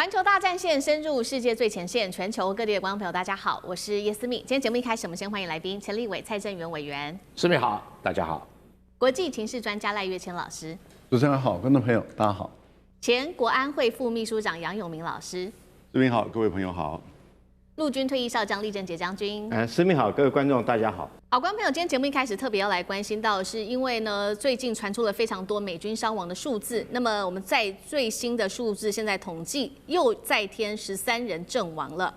环球大战线深入世界最前线，全球各地的观众朋友，大家好，我是叶思密。今天节目一开始，我们先欢迎来宾钱立伟、蔡正元委员。思密好，大家好。国际情势专家赖岳谦老师。主持人好，观众朋友大家好。前国安会副秘书长杨永明老师。思密好，各位朋友好。陆军退役少将厉正杰将军。思密好，各位观众大家好。好，观众朋友，今天节目一开始特别要来关心到的是，因为呢，最近传出了非常多美军伤亡的数字。那么我们在最新的数字，现在统计又再添13人阵亡了。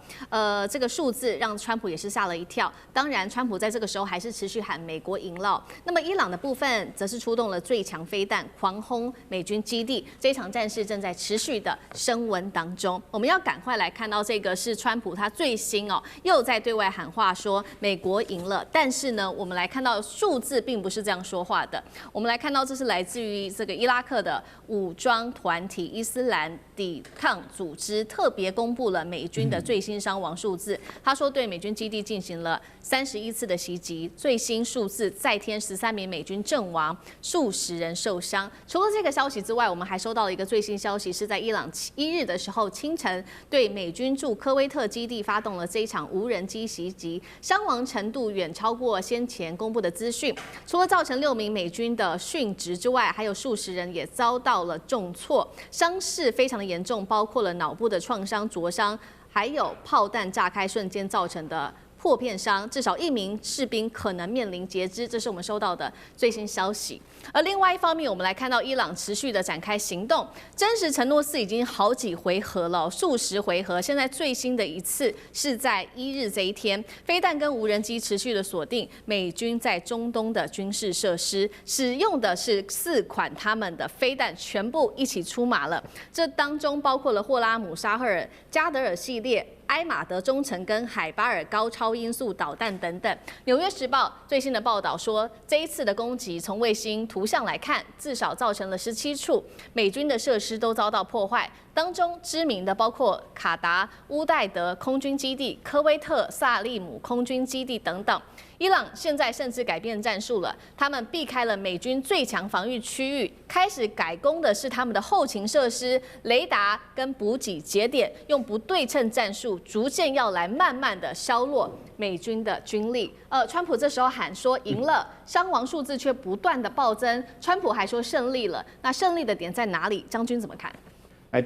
这个数字让川普也是吓了一跳。当然，川普在这个时候还是持续喊美国赢了。那么伊朗的部分则是出动了最强飞弹，狂轰美军基地。这场战事正在持续的升温当中。我们要赶快来看到这个是川普他最新又在对外喊话说美国赢了，但是呢，我们来看到数字并不是这样说话的。我们来看到这是来自于这个伊拉克的武装团体伊斯兰抵抗组织特别公布了美军的最新伤亡数字。他说对美军基地进行了31次的袭击，最新数字再添13名美军阵亡，数十人受伤。除了这个消息之外，我们还收到了一个最新消息，是在伊朗1日的时候清晨对美军驻科威特基地发动了这一场无人机袭击，伤亡程度远超过先前公布的资讯。除了造成6名美军的殉职之外，还有数十人也遭到了重挫，伤势非常的严重，包括了脑部的创伤、灼伤，还有炮弹炸开瞬间造成的破片伤，至少1名士兵可能面临截肢，这是我们收到的最新消息。而另外一方面，我们来看到伊朗持续的展开行动，真实承诺4已经好几回合了，数十回合。现在最新的一次是在1日这一天，飞弹跟无人机持续的锁定美军在中东的军事设施，使用的是4款他们的飞弹，全部一起出马了。这当中包括了霍拉姆沙赫尔、加德尔系列、埃马德中程跟海巴尔高超音速导弹等等。纽约时报最新的报道说，这一次的攻击从卫星图像来看，至少造成了17处美军的设施都遭到破坏，当中知名的包括卡达、乌代德空军基地、科威特萨利姆空军基地等等。伊朗现在甚至改变战术了，他们避开了美军最强防御区域，开始改攻的是他们的后勤设施、雷达跟补给节点，用不对称战术，逐渐要来慢慢的削弱美军的军力。川普这时候喊说赢了，伤亡数字却不断的暴增，川普还说胜利了，那胜利的点在哪里？将军怎么看？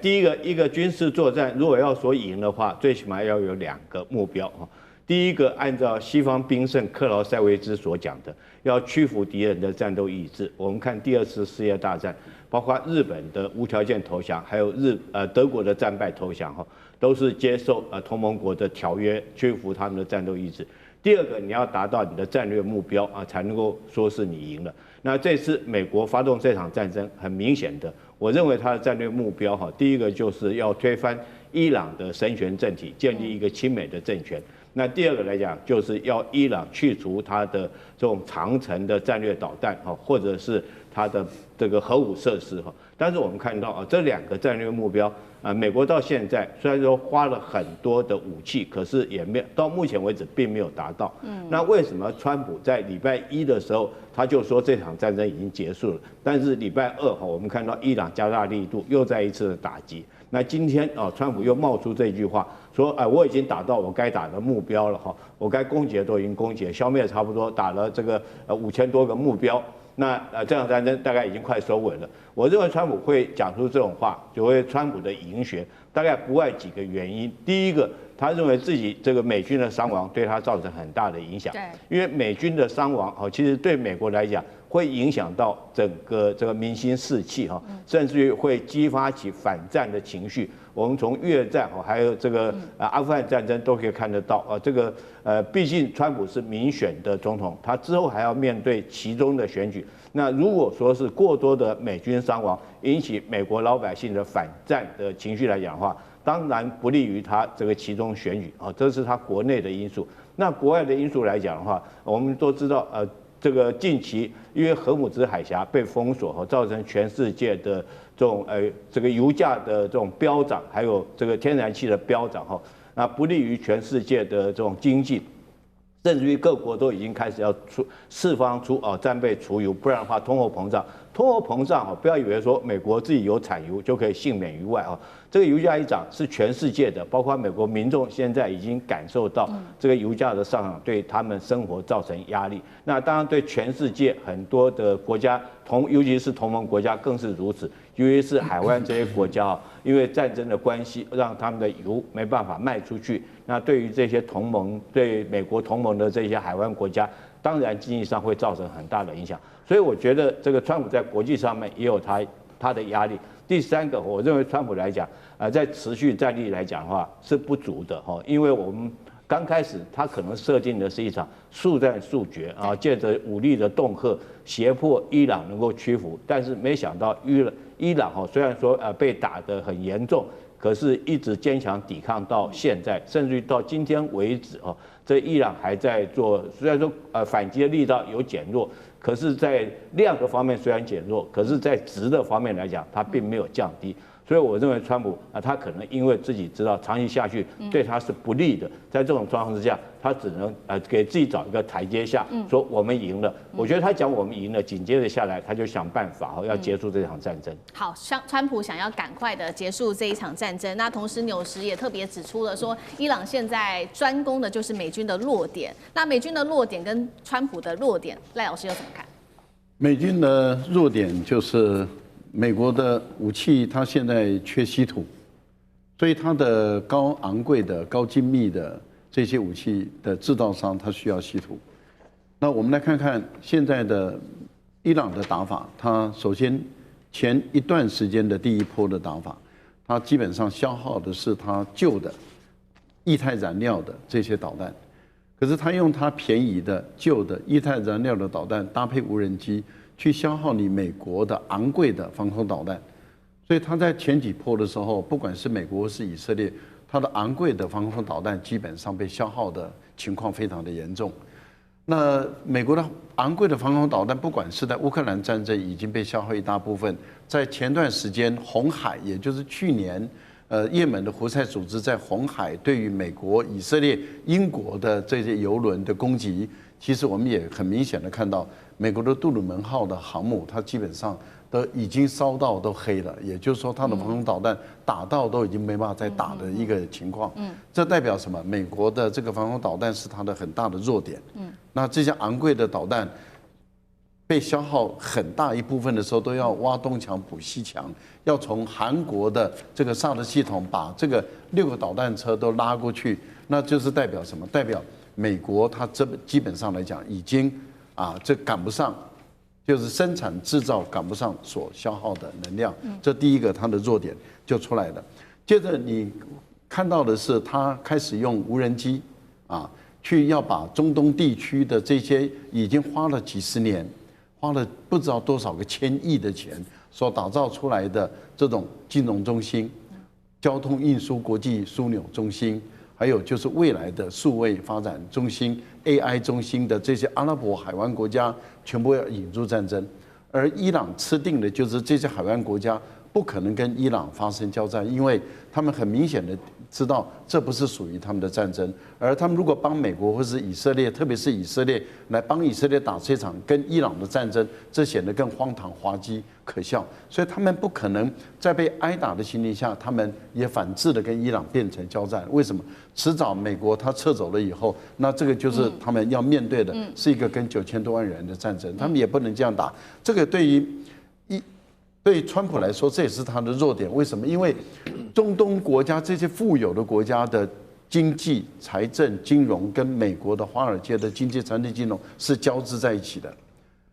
第一个军事作战，如果要说赢的话，最起码要有2个目标。第一个，按照西方兵圣克劳塞维兹所讲的，要屈服敌人的战斗意志。我们看第2次世界大战，包括日本的无条件投降，还有德国的战败投降，都是接受同盟国的条约，屈服他们的战斗意志。第二个，你要达到你的战略目标才能够说是你赢了。那这次美国发动这场战争，很明显的，我认为它的战略目标第一个就是要推翻伊朗的神权政体，建立一个亲美的政权。那第二个来讲，就是要伊朗去除它的这种长程的战略导弹或者是它的这个核武设施但是我们看到这2个战略目标美国到现在虽然说花了很多的武器，可是也没有到目前为止并没有达到。那为什么川普在礼拜1的时候他就说这场战争已经结束了，但是礼拜2我们看到伊朗加大力度，又再一次的打击。那今天川普又冒出这句话，说我已经打到我该打的目标了我该攻击的都已经攻击了，消灭差不多打了这个5000多个目标。那这场战争大概已经快收尾了。我认为川普会讲出这种话，就会川普的赢学，大概不外几个原因。第一个，他认为自己这个美军的伤亡对他造成很大的影响，因为美军的伤亡其实对美国来讲会影响到整个这个民心士气甚至于会激发起反战的情绪。我们从越战还有这个阿富汗战争都可以看得到这个毕竟川普是民选的总统，他之后还要面对其中的选举。那如果说是过多的美军伤亡引起美国老百姓的反战的情绪来讲的话，当然不利于他这个其中选举这是他国内的因素。那国外的因素来讲的话，我们都知道这个近期因为荷姆兹海峡被封锁造成全世界的这种这个油价的这种飙涨，还有这个天然气的飙涨那不利于全世界的这种经济。甚至于各国都已经开始要释放出战备储油，不然的话通货膨胀。通货膨胀不要以为说美国自己有产油就可以幸免于外这个油价一涨是全世界的，包括美国民众现在已经感受到这个油价的上涨对他们生活造成压力。那当然对全世界很多的国家尤其是同盟国家更是如此，尤其是海湾这些国家因为战争的关系，让他们的油没办法卖出去。那对于这些同盟对美国同盟的这些海湾国家，当然经济上会造成很大的影响。所以我觉得这个川普在国际上面也有他的压力。第三个，我认为川普来讲，在持续战力来讲的话是不足的因为我们刚开始他可能设定的是一场速战速决借着武力的恫吓胁迫伊朗能够屈服，但是没想到伊朗虽然说被打得很严重，可是一直坚强抵抗到现在，甚至于到今天为止这伊朗还在做，虽然说反击的力道有减弱，可是在量的方面虽然减弱，可是在质的方面来讲，它并没有降低。所以我认为川普他可能因为自己知道长期下去对他是不利的，在这种状况之下，他只能给自己找一个台阶下，说我们赢了。我觉得他讲我们赢了，紧接着下来他就想办法要结束这场战争。好，川普想要赶快的结束这一场战争，那同时纽时也特别指出了说，伊朗现在专攻的就是美军的弱点。那美军的弱点跟川普的弱点，赖老师又怎么看？美军的弱点就是美国的武器，它现在缺稀土，所以它的高昂贵的、高精密的这些武器的制造商，它需要稀土。那我们来看看现在的伊朗的打法，它首先前一段时间的第一波的打法，它基本上消耗的是它旧的液态燃料的这些导弹，可是它用它便宜的旧的液态燃料的导弹搭配无人机，去消耗你美国的昂贵的防空导弹。所以它在前几波的时候，不管是美国或是以色列，它的昂贵的防空导弹基本上被消耗的情况非常的严重。那美国的昂贵的防空导弹，不管是在乌克兰战争已经被消耗一大部分，在前段时间红海，也就是去年，也门的胡塞组织在红海对于美国、以色列、英国的这些油轮的攻击，其实我们也很明显的看到，美国的杜鲁门号的航母，它基本上都已经烧到都黑了，也就是说，它的防空导弹打到都已经没办法再打的一个情况。这代表什么？美国的这个防空导弹是它的很大的弱点。那这些昂贵的导弹被消耗很大一部分的时候，都要挖东墙补西墙，要从韩国的这个萨德系统把这个6个导弹车都拉过去，那就是代表什么？代表美国它基本上来讲已经这赶不上，就是生产制造赶不上所消耗的能量。这第一个它的弱点就出来了。接着你看到的是，它开始用无人机去要把中东地区的这些已经花了几十年，花了不知道多少个1000亿的钱所打造出来的这种金融中心、交通运输国际枢纽中心，还有就是未来的数位发展中心、AI 中心的这些阿拉伯海湾国家，全部要引入战争。而伊朗吃定的就是这些海湾国家不可能跟伊朗发生交战，因为他们很明显的知道这不是属于他们的战争，而他们如果帮美国或是以色列，特别是以色列来帮以色列打这场跟伊朗的战争，这显得更荒唐、滑稽、可笑。所以他们不可能在被挨打的情形下，他们也反制的跟伊朗变成交战。为什么？迟早美国他撤走了以后，那这个就是他们要面对的是一个跟9000多万人的战争，他们也不能这样打。这个对于川普来说，这也是他的弱点。为什么？因为中东国家这些富有的国家的经济、财政、金融跟美国的华尔街的经济、财政、金融是交织在一起的。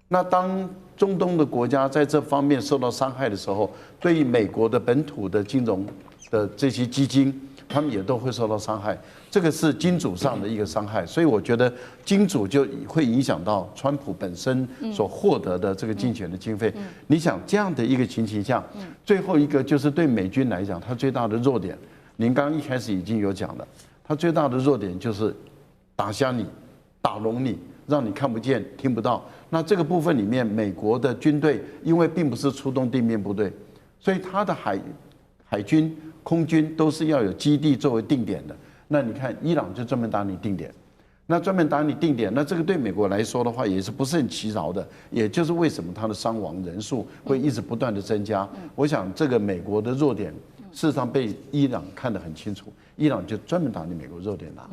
那当中东的国家在这方面受到伤害的时候，对于美国的本土的金融的这些基金，他们也都会受到伤害。这个是金主上的一个伤害，所以我觉得金主就会影响到川普本身所获得的这个竞选的经费。你想这样的一个情形下，最后一个就是对美军来讲，它最大的弱点，您刚刚一开始已经有讲了，它最大的弱点就是打瞎你、打聋你，让你看不见、听不到。那这个部分里面，美国的军队因为并不是出动地面部队，所以它的海军、空军都是要有基地作为定点的。那你看，伊朗就专门打你定点，那专门打你定点，那这个对美国来说的话，也是不胜其扰的。也就是为什么它的伤亡人数会一直不断的增加。我想这个美国的弱点，事实上被伊朗看得很清楚，伊朗就专门打你美国弱点打。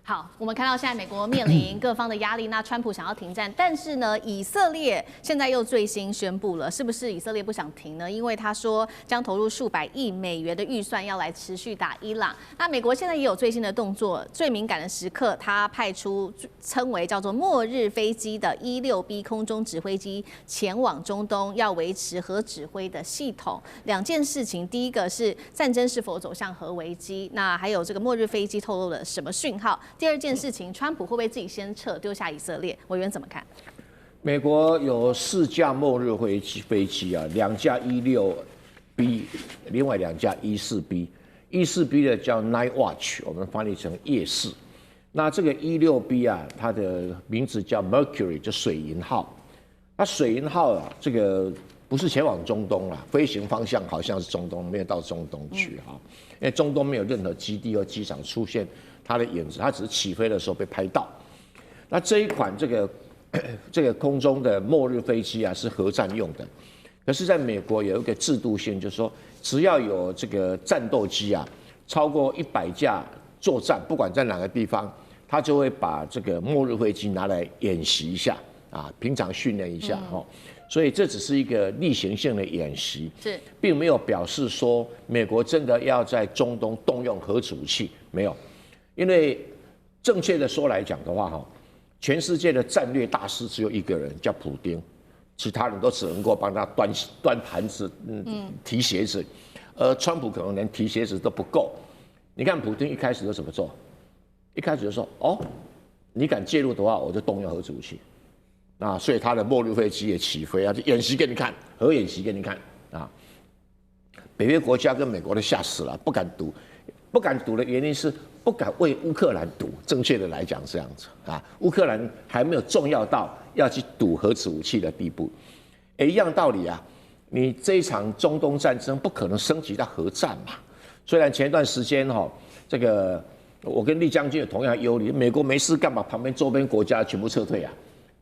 好，我们看到现在美国面临各方的压力，那川普想要停战，但是呢，以色列现在又最新宣布了，是不是以色列不想停呢？因为他说将投入数百亿美元的预算要来持续打伊朗。那美国现在也有最新的动作，最敏感的时刻，他派出称为叫做末日飞机的16B 空中指挥机前往中东，要维持核指挥的系统。两件事情，第一个是战争是否走向核危机，那还有这个末日飞机透露了什么讯号？第二件事情，川普会不会自己先撤，丢下以色列？委员怎么看？美国有4架末日飞机啊，2架16B，另外2架14B。14B 的叫 Night Watch， 我们翻译成夜视。那这个16B 啊，它的名字叫 Mercury， 就水银号。那水银号啊，这个不是前往中东啦，飞行方向好像是中东，没有到中东去哈，因为中东没有任何基地或机场出现它的影子，它只是起飞的时候被拍到。那这一款这个空中的末日飞机啊，是核战用的。可是在美国有一个制度性，就是说只要有这个战斗机啊，超过100架作战，不管在哪个地方，他就会把这个末日飞机拿来演习一下啊，平常训练一下哈。所以这只是一个例行性的演习，并没有表示说美国真的要在中东动用核子武器，没有。因为正确的说来讲的话，哈，全世界的战略大师只有一个人，叫普丁，其他人都只能够帮他端盘子、提鞋子，而川普可能连提鞋子都不够。你看普丁一开始就怎么做？一开始就说：“哦，你敢介入的话，我就动用核子武器。”啊，所以他的末日飞机也起飞啊，就演习给你看，核演习给你看啊。北约国家跟美国都吓死了，不敢赌。不敢赌的原因是不敢为乌克兰赌，正确的来讲这样子啊，乌克兰还没有重要到要去赌核子武器的地步。一样道理啊，你这一场中东战争不可能升级到核战嘛。虽然前段时间这个我跟厉将军有同样忧虑，美国没事干嘛？旁边周边国家全部撤退啊，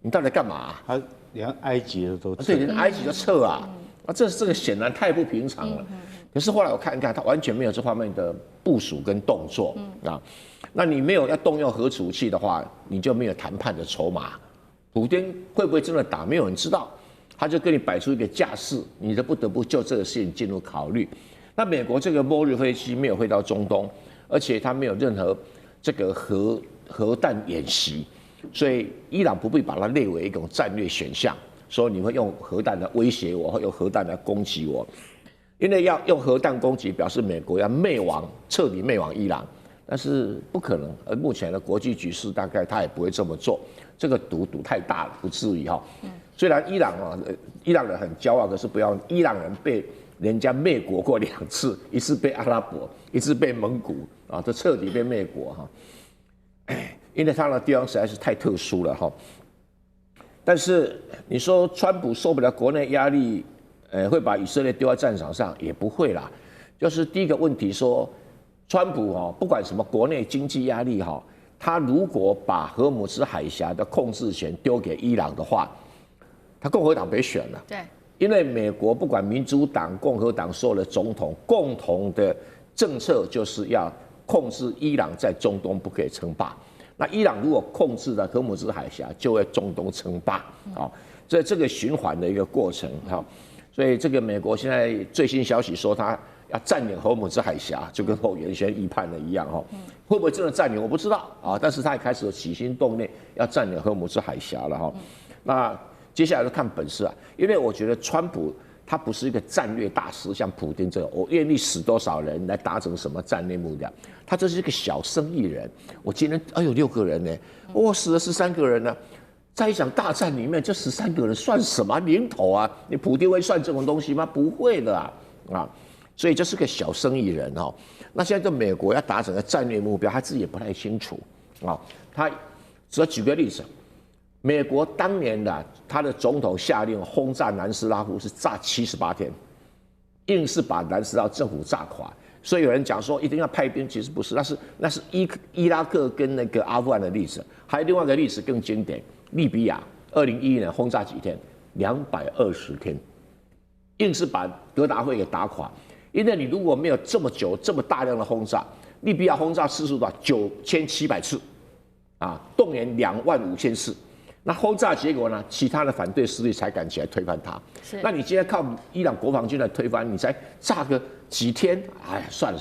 你到底干嘛啊？他连埃及的都撤，对，连埃及都撤啊，这个显然太不平常了。可是后来我看一看，他完全没有这方面的部署跟动作啊。那你没有要动用核子武器的话，你就没有谈判的筹码。普丁会不会真的打，没有人知道。他就跟你摆出一个架势，你就不得不就这个事情进入考虑。那美国这个末日飞机没有飞到中东，而且它没有任何这个核弹演习，所以伊朗不必把它列为一种战略选项，说你会用核弹来威胁我，或用核弹来攻击我。因为要用核弹攻击，表示美国要彻底灭亡伊朗，但是不可能。而目前的国际局势，大概他也不会这么做。这个赌太大了，不至于哈。虽然伊朗人很骄傲，可是不要伊朗人被人家灭国过2次，一次被阿拉伯，一次被蒙古啊，这彻底被灭国哈。因为他的地方实在是太特殊了哈。但是你说川普受不了国内压力？会把以色列丢在战场上也不会啦，就是第一个问题说，川普不管什么国内经济压力他如果把荷姆斯海峡的控制权丢给伊朗的话，他共和党别选了。对，因为美国不管民主党、共和党所有的总统共同的政策就是要控制伊朗在中东不可以称霸。那伊朗如果控制了荷姆斯海峡，就会中东称霸啊，这个循环的一个过程哈。所以这个美国现在最新消息说，他要占领荷姆斯海峡，就跟后原先预判的一样哈。会不会真的占领我不知道啊，但是他也开始有起心动念要占领荷姆斯海峡了哈。那接下来就看本事啊，因为我觉得川普他不是一个战略大师，像普丁这种，我愿意死多少人来达成什么战略目标。他这是一个小生意人，我今天6个人呢，我死了13个人呢。在一场大战里面，这13个人算什么零头啊？你普丁会算这种东西吗？不会的啊！所以这是个小生意人哦。那现在在美国要达成的战略目标，他自己也不太清楚啊。他只要举个例子，美国当年的他的总统下令轰炸南斯拉夫是炸78天，硬是把南斯拉夫政府炸垮。所以有人讲说一定要派兵，其实不是，那是伊拉克跟那个阿富汗的历史，还有另外一个历史更经典，利比亚2011年轰炸几天，220天，硬是把格达费给打垮。因为你如果没有这么久、这么大量的轰炸，利比亚轰炸次数多少？9700次，动员25000次。那轰炸结果呢？其他的反对势力才敢起来推翻他。那你今天靠伊朗国防军来推翻，你才炸个几天？哎，算了，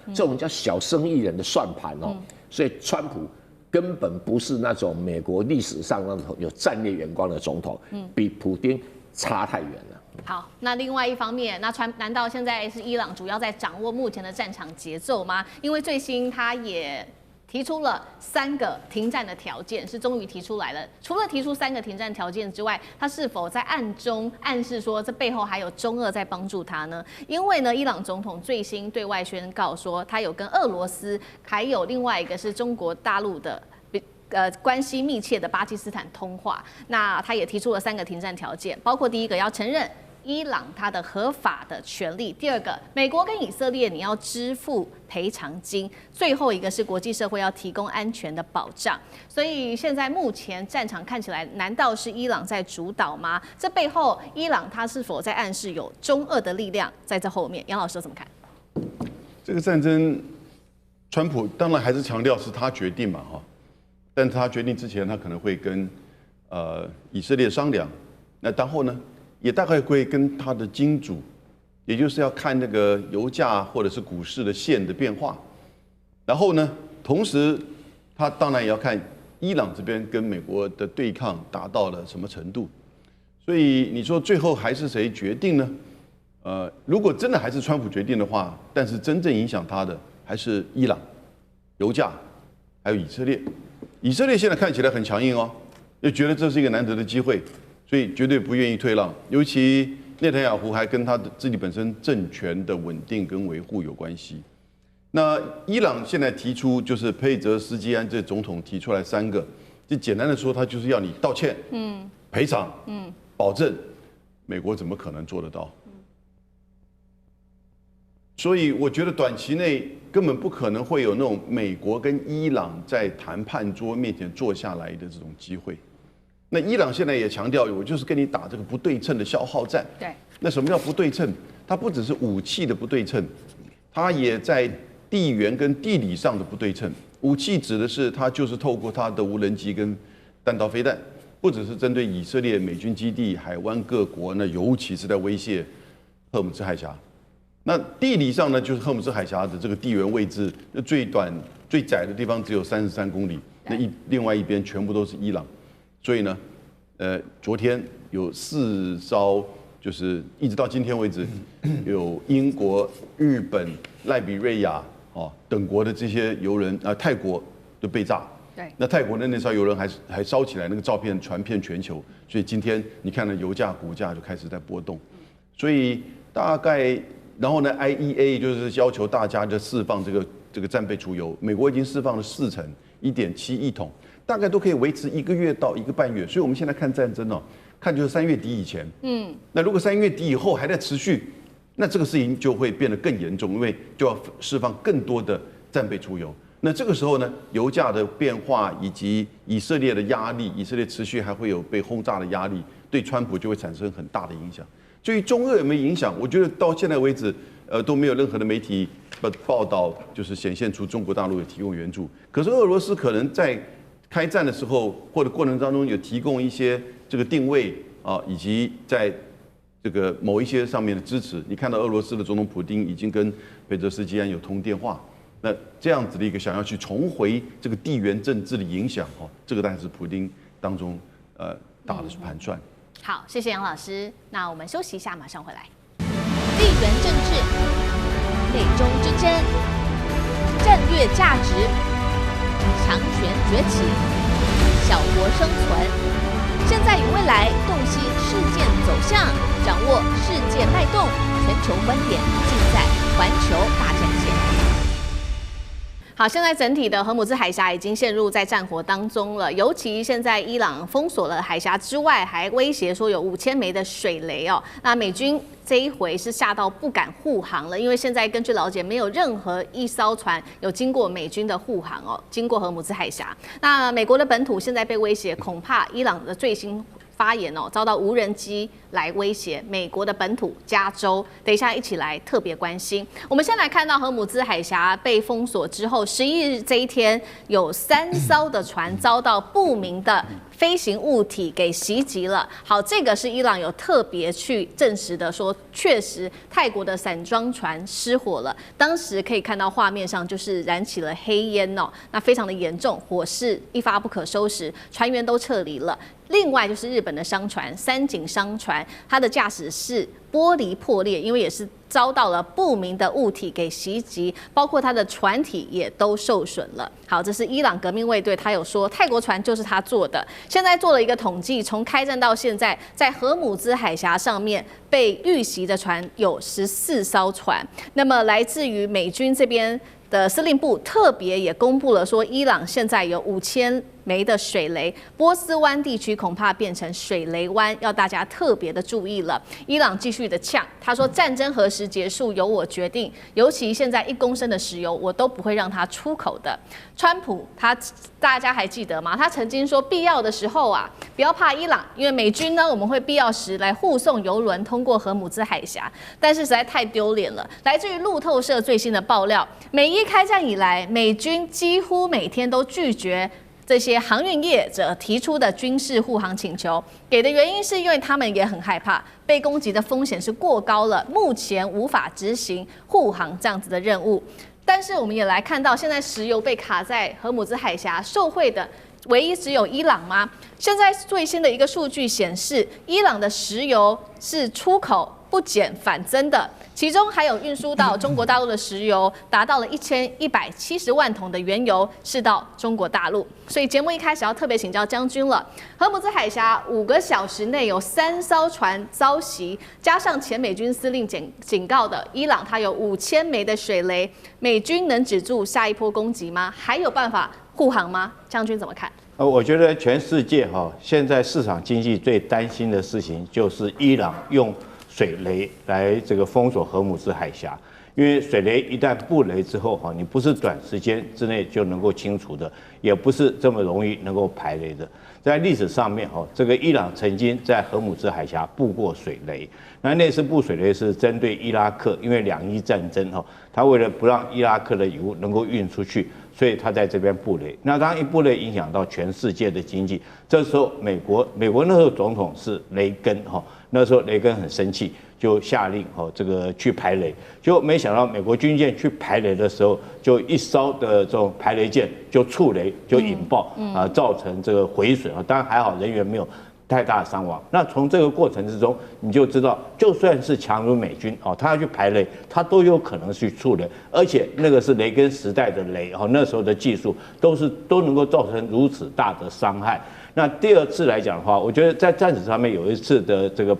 这种叫小生意人的算盘哦。所以川普根本不是那种美国历史上那种有战略眼光的总统，比普丁差太远了。好，那另外一方面，难道现在是伊朗主要在掌握目前的战场节奏吗？因为最新他也提出了3个停战的条件，是终于提出来了。除了提出3个停战条件之外，他是否在暗中暗示说这背后还有中俄在帮助他呢？因为呢，伊朗总统最新对外宣告说，他有跟俄罗斯，还有另外一个是中国大陆的。关系密切的巴基斯坦通话，那他也提出了3个停战条件，包括第一个要承认伊朗它的合法的权利，第2个美国跟以色列你要支付赔偿金，最后一个是国际社会要提供安全的保障。所以现在目前战场看起来，难道是伊朗在主导吗？这背后伊朗它是否在暗示有中俄的力量在这后面？杨老师怎么看？这个战争，川普当然还是强调是他决定嘛，哈。但是他决定之前，他可能会跟以色列商量。那然后呢，也大概会跟他的金主，也就是要看那个油价或者是股市的线的变化。然后呢，同时他当然也要看伊朗这边跟美国的对抗达到了什么程度。所以你说最后还是谁决定呢？如果真的还是川普决定的话，但是真正影响他的还是伊朗、油价，还有以色列。以色列现在看起来很强硬哦，又觉得这是一个难得的机会，所以绝对不愿意退让。尤其内塔尼亚胡还跟他的自己本身政权的稳定跟维护有关系。那伊朗现在提出就是佩泽斯基安这总统提出来3个，就简单的说，他就是要你道歉，赔偿，保证。美国怎么可能做得到？所以我觉得短期内根本不可能会有那种美国跟伊朗在谈判桌面前坐下来的这种机会。那伊朗现在也强调，我就是跟你打这个不对称的消耗战。对。那什么叫不对称？它不只是武器的不对称，它也在地缘跟地理上的不对称。武器指的是它就是透过它的无人机跟弹道飞弹，不只是针对以色列美军基地、海湾各国，那尤其是在威胁荷尔木兹海峡。那地理上呢，就是荷尔木兹海峡的这个地缘位置，最短最窄的地方只有33公里，另外一边全部都是伊朗，所以呢，昨天有4艘，就是一直到今天为止，有英国、日本、赖比瑞亚等国的这些油人泰国都被炸。对，那泰国的那艘油轮还烧起来，那个照片传遍全球，所以今天你看到油价、股价就开始在波动，所以大概。然后呢 ，IEA 就是要求大家就释放这个战备储油，美国已经释放了4成，1.7亿桶，大概都可以维持1个月到1个半月。所以我们现在看战争哦，看就是3月底以前，那如果3月底以后还在持续，那这个事情就会变得更严重，因为就要释放更多的战备储油。那这个时候呢，油价的变化以及以色列的压力，以色列持续还会有被轰炸的压力，对川普就会产生很大的影响。至于中俄有没有影响，我觉得到现在为止，都没有任何的媒体报道，就是显现出中国大陆有提供援助。可是俄罗斯可能在开战的时候或者过程当中有提供一些这个定位啊，以及在这个某一些上面的支持。你看到俄罗斯的总统普丁已经跟佩泽斯基安有通电话，那这样子的一个想要去重回这个地缘政治的影响，这个当然是普丁当中打的盘算。好，谢谢杨老师。那我们休息一下，马上回来。地缘政治、美中之争、战略价值、强权崛起、小国生存，现在与未来洞悉事件走向，掌握世界脉动，全球观点尽在环球大战线。好，现在整体的荷姆兹海峡已经陷入在战火当中了，尤其现在伊朗封锁了海峡之外，还威胁说有5000枚的水雷哦。那美军这一回是吓到不敢护航了，因为现在根据了解，没有任何一艘船有经过美军的护航哦，经过荷姆兹海峡。那美国的本土现在被威胁，恐怕伊朗的最新发言哦，遭到无人机来威胁美国的本土加州。等一下一起来特别关心。我们先来看到荷姆兹海峡被封锁之后，11日这一天有3艘的船遭到不明的飞行物体给袭击了。好，这个是伊朗有特别去证实的，说确实泰国的散装船失火了。当时可以看到画面上就是燃起了黑烟哦，那非常的严重，火势一发不可收拾，船员都撤离了。另外就是日本的商船三井商船，它的驾驶室玻璃破裂，因为也是遭到了不明的物体给袭击，包括它的船体也都受损了。好，这是伊朗革命卫队，他有说泰国船就是他做的。现在做了一个统计，从开战到现在，在荷姆兹海峡上面被遇袭的船有14艘船。那么来自于美军这边的司令部特别也公布了说，伊朗现在有5000枚的水雷，波斯湾地区恐怕变成水雷湾，要大家特别的注意了。伊朗继续的呛，他说战争何时结束由我决定，尤其现在1公升的石油我都不会让它出口的。川普大家还记得吗？他曾经说必要的时候啊，不要怕伊朗，因为美军呢我们会必要时来护送油轮通过荷姆兹海峡，但是实在太丢脸了。来自于路透社最新的爆料，美伊开战以来，美军几乎每天都拒绝这些航运业者提出的军事护航请求，给的原因是因为他们也很害怕被攻击的风险是过高了，目前无法执行护航这样子的任务。但是我们也来看到，现在石油被卡在荷姆兹海峡，受惠的唯一只有伊朗吗？现在最新的一个数据显示，伊朗的石油是出口不减反增的，其中还有运输到中国大陆的石油达到了1170万桶的原油是到中国大陆。所以节目一开始要特别请教将军了，荷姆兹海峡5个小时内有3艘船遭袭，加上前美军司令警告的伊朗，它有5000枚的水雷，美军能止住下一波攻击吗？还有办法护航吗？将军怎么看？我觉得全世界现在市场经济最担心的事情就是伊朗用水雷来这个封锁荷姆兹海峡，因为水雷一旦布雷之后你不是短时间之内就能够清除的，也不是这么容易能够排雷的。在历史上面这个伊朗曾经在荷姆兹海峡布过水雷，那次布水雷是针对伊拉克，因为2伊战争他为了不让伊拉克的油能够运出去，所以他在这边布雷。那当然一布雷影响到全世界的经济，这时候美国那时候总统是雷根那时候雷根很生气，就下令这个去排雷，结果没想到美国军舰去排雷的时候，就一艘的这种排雷舰就触雷就引爆造成这个毁损当然还好人员没有太大的伤亡。那从这个过程之中，你就知道，就算是强如美军他要去排雷，他都有可能去触雷，而且那个是雷根时代的雷那时候的技术都能够造成如此大的伤害。那第二次来讲的话，我觉得在战史上面有一次的这个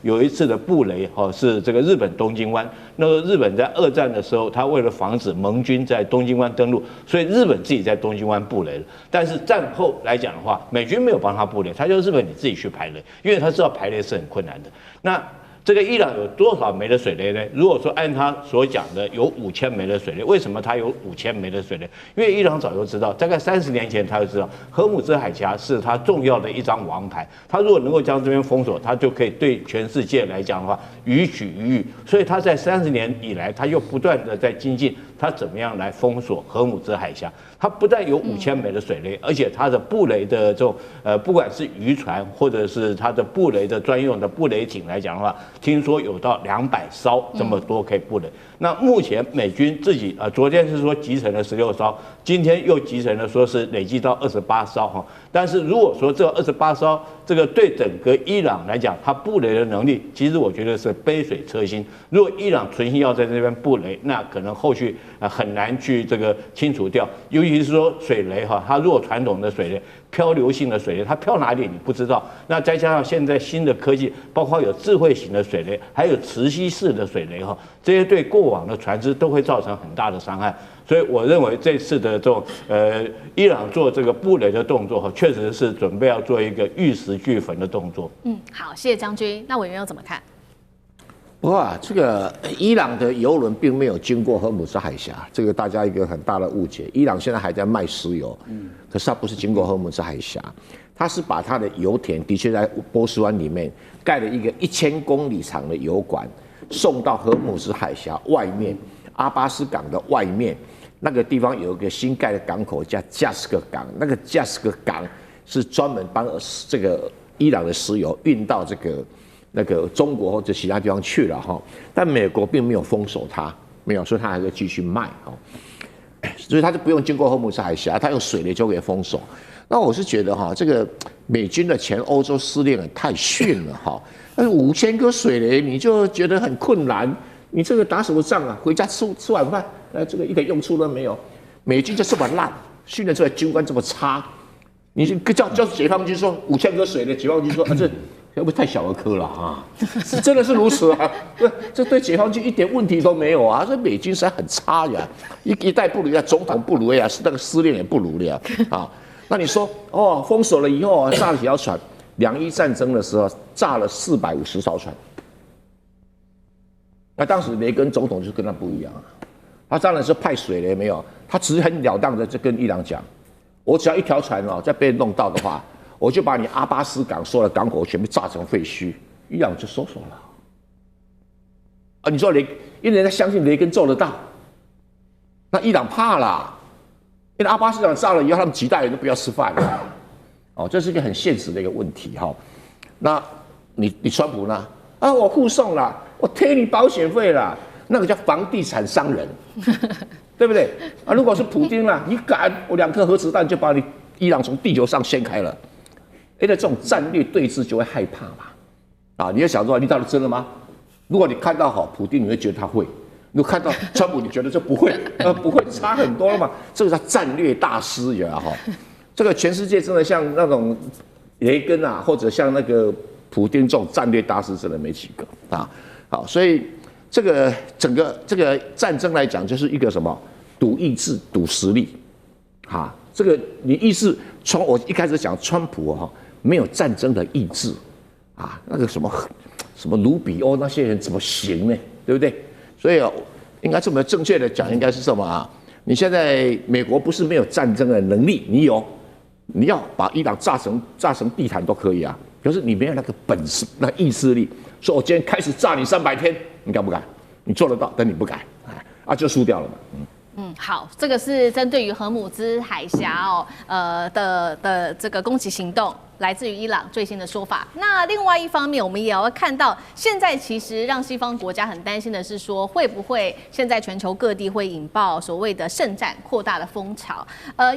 有一次的布雷是这个日本东京湾。那个日本在2战的时候，他为了防止盟军在东京湾登陆，所以日本自己在东京湾布雷了。但是战后来讲的话，美军没有帮他布雷，他就日本你自己去排雷，因为他知道排雷是很困难的。那这个伊朗有多少枚的水雷呢？如果说按他所讲的有5000枚的水雷，为什么他有5000枚的水雷？因为伊朗早就知道，大概30年前他就知道，荷姆兹海峡是他重要的一张王牌。他如果能够将这边封锁，他就可以对全世界来讲的话予取予予。所以他在30年以来，他又不断的在精进，他怎么样来封锁荷姆兹海峡。它不但有5000枚的水雷，而且它的布雷的这种不管是渔船或者是它的布雷的专用的布雷艇来讲的话，听说有到200艘这么多可以布雷。那目前美军自己昨天是说集成了16艘，今天又集成了说是累计到28艘但是如果说这28艘这个对整个伊朗来讲，它布雷的能力，其实我觉得是杯水车薪。如果伊朗存心要在这边布雷，那可能后续很难去这个清除掉。尤其是说水雷它如果传统的水雷，漂流性的水雷，它漂哪里你不知道。那再加上现在新的科技，包括有智慧型的水雷，还有磁吸式的水雷这些对过往的船只都会造成很大的伤害。所以我认为这次的这种伊朗做这个布雷的动作确实是准备要做一个玉石俱焚的动作。好，谢谢将军。那委员又怎么看？不过这个伊朗的油轮并没有经过荷姆斯海峡，这个大家一个很大的误解。伊朗现在还在卖石油，可是它不是经过荷姆斯海峡，它是把它的油田的确在波斯湾里面盖了一个1000公里长的油管，送到荷姆斯海峡外面阿巴斯港的外面那个地方有一个新盖的港口叫加斯克港，那个加斯克港是专门帮这个伊朗的石油运到那个中国或者其他地方去了哈，但美国并没有封锁它，没有，所以它还可以继续卖哦，所以它就不用经过荷姆斯海峡，它用水雷就可以封锁。那我是觉得哈，这个美军的前欧洲司令太逊了哈，但是5000颗水雷你就觉得很困难，你这个打什么仗啊？回家吃晚饭，这个一点用处都没有。美军就这么烂，训练出来军官这么差，你叫解放军说5000颗水雷，解放军说这。会不会太小儿科了啊？真的是如此啊！这对解放军一点问题都没有啊！这美军实在很差呀，一代不如呀，总统不如呀，是那个司令也不如了啊！那你说哦，封锁了以后啊，炸了几条船？2伊战争的时候炸了450艘船。那当时雷根总统就跟他不一样啊，他当然是派水雷没有，他只是很了当的就跟伊朗讲，我只要一条船哦，再被弄到的话。我就把你阿巴斯港所有的港口全部炸成废墟，伊朗就收手了。啊，你说因为人家相信雷根做得到，那伊朗怕啦，因为阿巴斯港炸了以后，他们几代人都不要吃饭了。哦，这是一个很现实的一个问题哈。那你川普呢？啊，我护送了，我贴你保险费了，那个叫房地产商人，对不对？啊，如果是普丁啦，你敢，我2颗核子弹就把你伊朗从地球上掀开了。因为这种战略对峙就会害怕嘛，啊，你要想说你到底真的吗？如果你看到好普丁，你会觉得他会；如果看到川普，你觉得这不会，不会差很多了嘛。这个叫战略大师，有啊哈。这个全世界真的像那种雷根啊，或者像那个普丁这种战略大师，真的没几个啊。好，所以这个整个这个战争来讲，就是一个什么赌意志、赌实力，啊，这个你意志我一开始讲川普哈。没有战争的意志，啊，那个什么卢比欧那些人怎么行呢？对不对？所以应该这么正确的讲，应该是什么啊？你现在美国不是没有战争的能力，你有，你要把伊朗炸成地毯都可以啊，可是你没有那个本事、那意志力，说我今天开始炸你300天，你敢不敢？你做得到，但你不敢，就输掉了嘛。好，这个是针对于荷姆兹海峡的这个攻击行动，来自于伊朗最新的说法。那另外一方面，我们也要看到，现在其实让西方国家很担心的是说，会不会现在全球各地会引爆所谓的圣战扩大的风潮？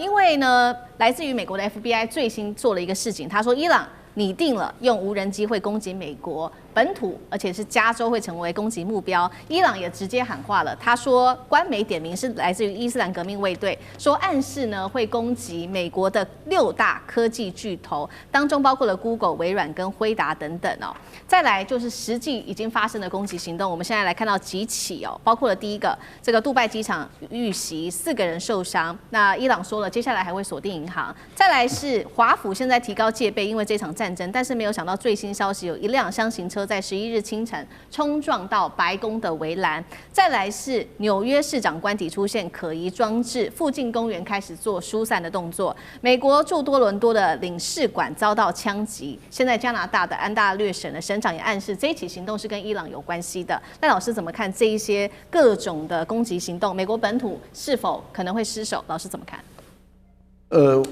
因为呢，来自于美国的 FBI 最新做了一个事情，他说伊朗拟定了用无人机会攻击美国本土，而且是加州会成为攻击目标。伊朗也直接喊话了，他说官媒点名是来自于伊斯兰革命卫队，说暗示呢会攻击美国的6大科技巨头，当中包括了 Google、微软跟辉达等等哦。再来就是实际已经发生的攻击行动，我们现在来看到几起哦，包括了第一个这个杜拜机场遇袭，4个人受伤。那伊朗说了，接下来还会锁定银行。再来是华府现在提高戒备，因为这场战争，但是没有想到最新消息有一辆箱型车在11日清晨冲撞到白宫的围栏。再来是纽约市长官邸出现可疑装置，附近公园开始做疏散的动作。美国驻多伦多的领事馆遭到枪击。现在加拿大的安大略省的省长也暗示这一起行动是跟伊朗有关系的。那老师怎么看这一些各种的攻击行动？美国本土是否可能会失守？老师怎么看？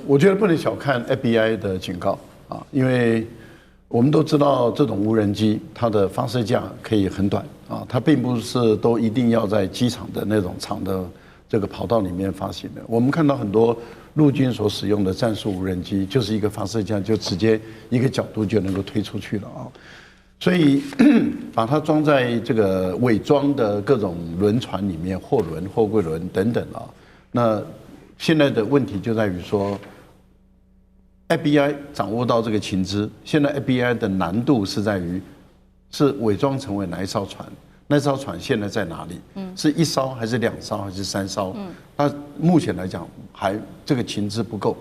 我觉得不能小看 FBI 的警告啊，因为我们都知道这种无人机它的发射架可以很短啊，它并不是都一定要在机场的那种长的这个跑道里面发行的。我们看到很多陆军所使用的战术无人机，就是一个发射架就直接一个角度就能够推出去了啊。所以把它装在这个伪装的各种轮船里面，货轮、货柜轮等等啊。那现在的问题就在于说 ，FBI 掌握到这个情资，现在 FBI 的难度是在于是伪装成为哪一艘船，那艘船现在在哪里？是1艘还是2艘还是3艘？那目前来讲还这个情资不够，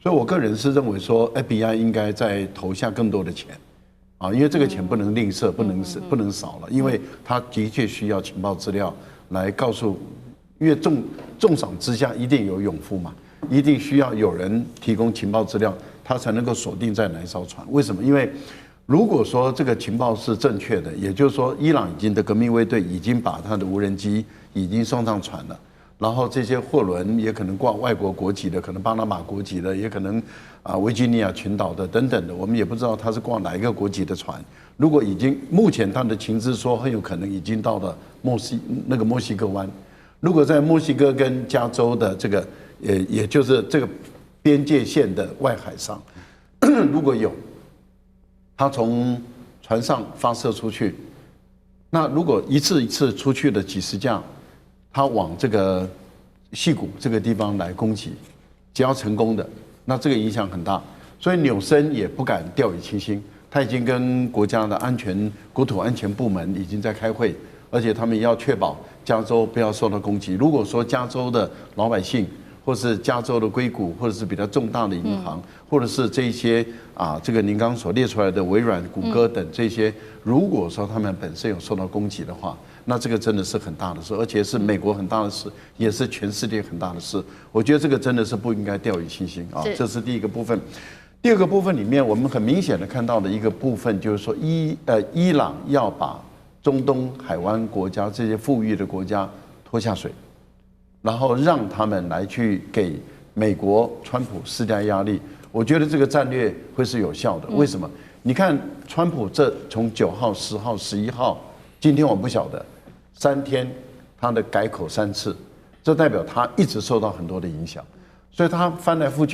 所以我个人是认为说 FBI 应该再投下更多的钱，啊，因为这个钱不能吝啬，不能少了，因为他的确需要情报资料来告诉，因为重赏之下一定有勇夫嘛，一定需要有人提供情报资料，他才能够锁定在哪一艘船。为什么？因为如果说这个情报是正确的，也就是说，伊朗已经的革命卫队已经把他的无人机已经送上船了，然后这些货轮也可能挂外国国籍的，可能巴拿马国籍的，也可能维吉尼亚群岛的等等的，我们也不知道他是挂哪一个国籍的船。如果已经目前他的情资说很有可能已经到了墨西哥湾，如果在墨西哥跟加州的这个也就是这个边界线的外海上，如果有。他从船上发射出去，那如果一次一次出去的几十架，他往这个矽谷这个地方来攻击，只要成功的，那这个影响很大。所以纽森也不敢掉以轻心，他已经跟国家的国土安全部门已经在开会，而且他们要确保加州不要受到攻击。如果说加州的老百姓，或是加州的硅谷，或者是比较重大的银行，或者是这一些这个您刚刚所列出来的微软、谷歌等这些，如果说他们本身有受到攻击的话，那这个真的是很大的事，而且是美国很大的事，也是全世界很大的事。我觉得这个真的是不应该掉以轻心啊，这是第一个部分。第二个部分里面，我们很明显的看到的一个部分就是说，伊朗要把中东海湾国家这些富裕的国家拖下水。然后让他们来去给美国川普施加压力，我觉得这个战略会是有效的。为什么？你看川普这从9号、10号、11号，今天我不晓得3天他的改口3次，这代表他一直受到很多的影响，所以他翻来覆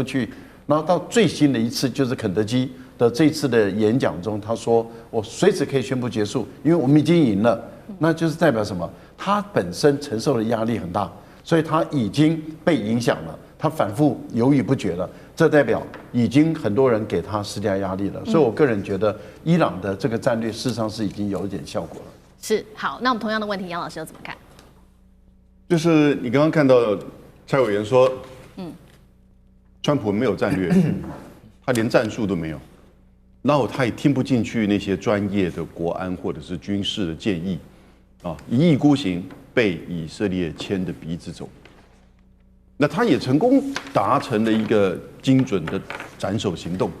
去，然后到最新的一次就是肯德基的这次的演讲中，他说我随时可以宣布结束，因为我们已经赢了，那就是代表什么？他本身承受的压力很大，所以他已经被影响了，他反复犹豫不决了，这代表已经很多人给他施加压力了。所以我个人觉得，伊朗的这个战略事实上是已经有一点效果了。是，好，那我们同样的问题，杨老师又怎么看？就是你刚刚看到蔡委员说，川普没有战略，他连战术都没有，然后他也听不进去那些专业的国安或者是军事的建议。一意孤行，被以色列牵着鼻子走。那他也成功达成了一个精准的斩首行动，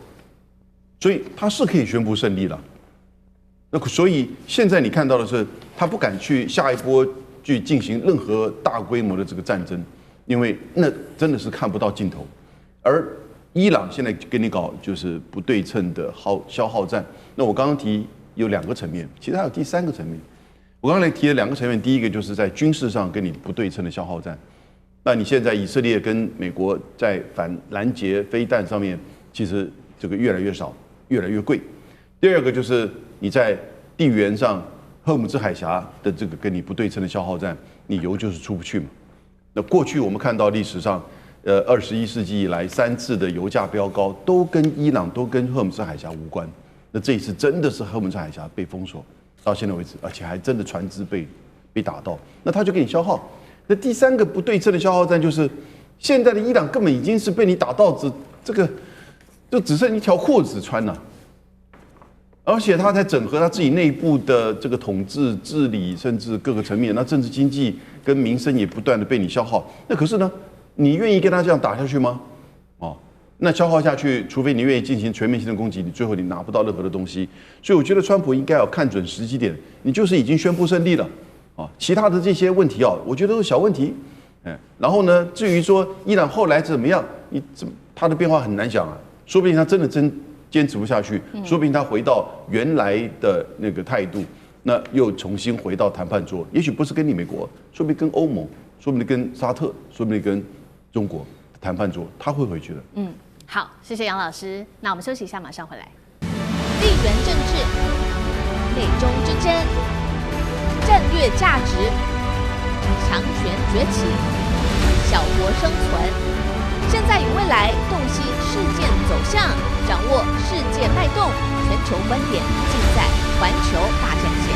所以他是可以宣布胜利了。那所以现在你看到的是，他不敢去下一波去进行任何大规模的这个战争，因为那真的是看不到尽头。而伊朗现在跟你搞就是不对称的消耗战。那我刚刚提有2个层面，其实还有第3个层面。我刚才提了2个层面，第一个就是在军事上跟你不对称的消耗战。那你现在以色列跟美国在反拦截飞弹上面，其实这个越来越少，越来越贵。第二个就是你在地缘上，荷姆兹海峡的这个跟你不对称的消耗战，你油就是出不去嘛。那过去我们看到历史上，21世纪以来3次的油价飙高，都跟伊朗、都跟荷姆兹海峡无关。那这一次真的是荷姆兹海峡被封锁。到现在为止，而且还真的船只被打到，那他就给你消耗。那第3个不对称的消耗战就是，现在的伊朗根本已经是被你打到这个，就只剩一条裤子穿了，而且他在整合他自己内部的这个统治、治理，甚至各个层面，那政治经济跟民生也不断的被你消耗。那可是呢，你愿意跟他这样打下去吗？那消耗下去，除非你愿意进行全面性的攻击，你最后你拿不到任何的东西。所以我觉得川普应该要看准时机点，你就是已经宣布胜利了，其他的这些问题我觉得都是小问题，然后呢，至于说伊朗后来怎么样，他的变化很难讲啊，说不定他真的坚持不下去，说不定他回到原来的那个态度，那又重新回到谈判桌，也许不是跟你美国，说不定跟欧盟，说不定跟沙特，说不定跟中国谈判桌，他会回去的。好，谢谢杨老师。那我们休息一下，马上回来。地缘政治、美中之争、战略价值、强权崛起、小国生存，现在与未来洞悉事件走向，掌握世界脉动，全球观点尽在环球大战线。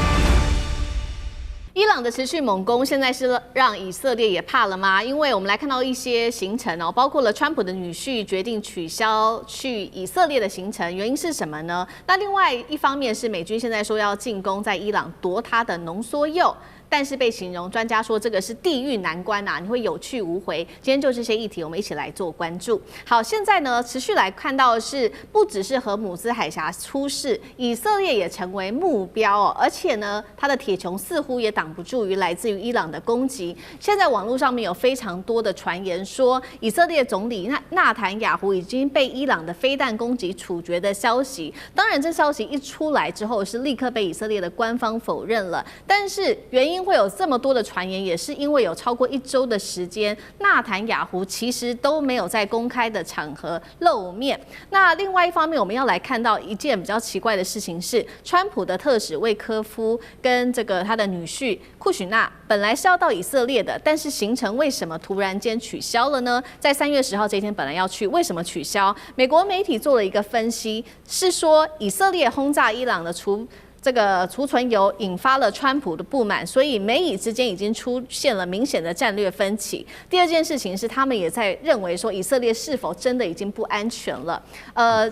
伊朗的持续猛攻，现在是让以色列也怕了吗？因为我们来看到一些行程哦，包括了川普的女婿决定取消去以色列的行程，原因是什么呢？那另外一方面是美军现在说要进攻在伊朗夺它的浓缩铀。但是被形容专家说这个是地狱难关啊，你会有去无回。今天就这些议题，我们一起来做关注。好，现在呢持续来看到的是，不只是荷姆兹海峡出事，以色列也成为目标哦，而且呢，它的铁穹似乎也挡不住于来自于伊朗的攻击。现在网络上面有非常多的传言说，以色列总理纳坦雅胡已经被伊朗的飞弹攻击处决的消息。当然，这消息一出来之后，是立刻被以色列的官方否认了。但是原因会有这么多的传言，也是因为有超过1周的时间，纳坦雅胡其实都没有在公开的场合露面。那另外一方面，我们要来看到一件比较奇怪的事情是，川普的特使魏科夫跟这个他的女婿库许纳本来是要到以色列的，但是行程为什么突然间取消了呢？在3月10号这一天本来要去，为什么取消？美国媒体做了一个分析，是说以色列轰炸伊朗的这个储存油引发了川普的不满，所以美以之间已经出现了明显的战略分歧。第二件事情是，他们也在认为说，以色列是否真的已经不安全了？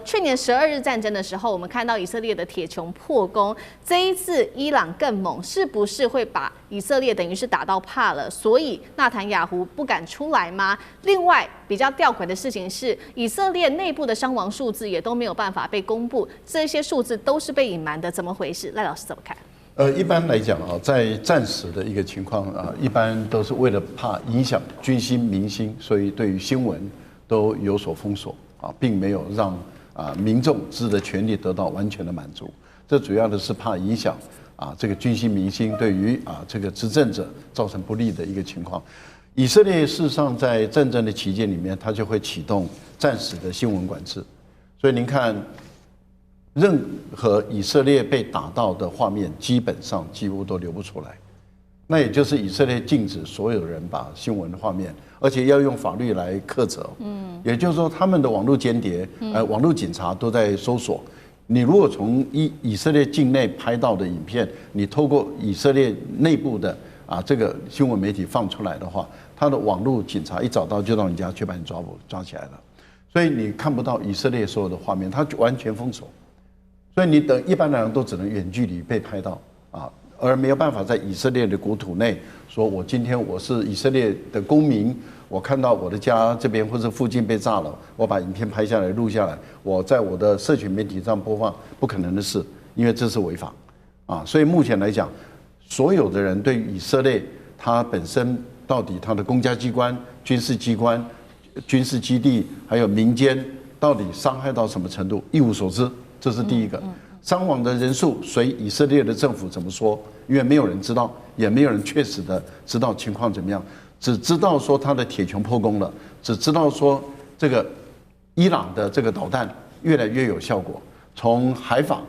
去年12日战争的时候，我们看到以色列的铁穹破功，这一次伊朗更猛，是不是会把以色列等于是打到怕了？所以纳坦雅胡不敢出来吗？另外，比较吊诡的事情是，以色列内部的伤亡数字也都没有办法被公布，这些数字都是被隐瞒的，怎么回事？赖老师怎么看？一般来讲啊，在战时的一个情况啊，一般都是为了怕影响军心民心，所以对于新闻都有所封锁啊，并没有让民众知的权利得到完全的满足。这主要的是怕影响这个军心民心，对于这个执政者造成不利的一个情况。以色列事实上在战争的期间里面，它就会启动战时的新闻管制，所以您看。任何以色列被打到的画面，基本上几乎都流不出来。那也就是以色列禁止所有人把新闻画面，而且要用法律来苛责。也就是说，他们的网络间谍、网络警察都在搜索。你如果从以色列境内拍到的影片，你透过以色列内部的这个新闻媒体放出来的话，他的网络警察一找到就到你家去把你抓起来了。所以你看不到以色列所有的画面，它完全封锁。所以你等一般来讲都只能远距离被拍到而没有办法在以色列的国土内说，我今天我是以色列的公民，我看到我的家这边或者附近被炸了，我把影片拍下来录下来，我在我的社群媒体上播放，不可能的事，因为这是违法所以目前来讲，所有的人对于以色列它本身到底它的公家机关、军事机关、军事基地还有民间到底伤害到什么程度一无所知。这是第一个，伤亡的人数随以色列的政府怎么说？因为没有人知道，也没有人确实的知道情况怎么样，只知道说他的铁穹破功了，只知道说这个伊朗的这个导弹越来越有效果，从海法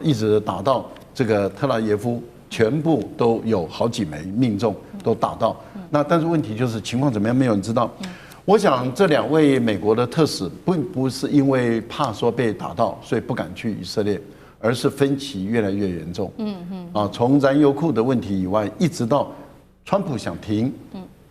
一直打到这个特拉耶夫，全部都有好几枚命中，都打到。那但是问题就是情况怎么样，没有人知道。我想这2位美国的特使并不是因为怕说被打到，所以不敢去以色列，而是分歧越来越严重。从燃油库的问题以外，一直到川普想停，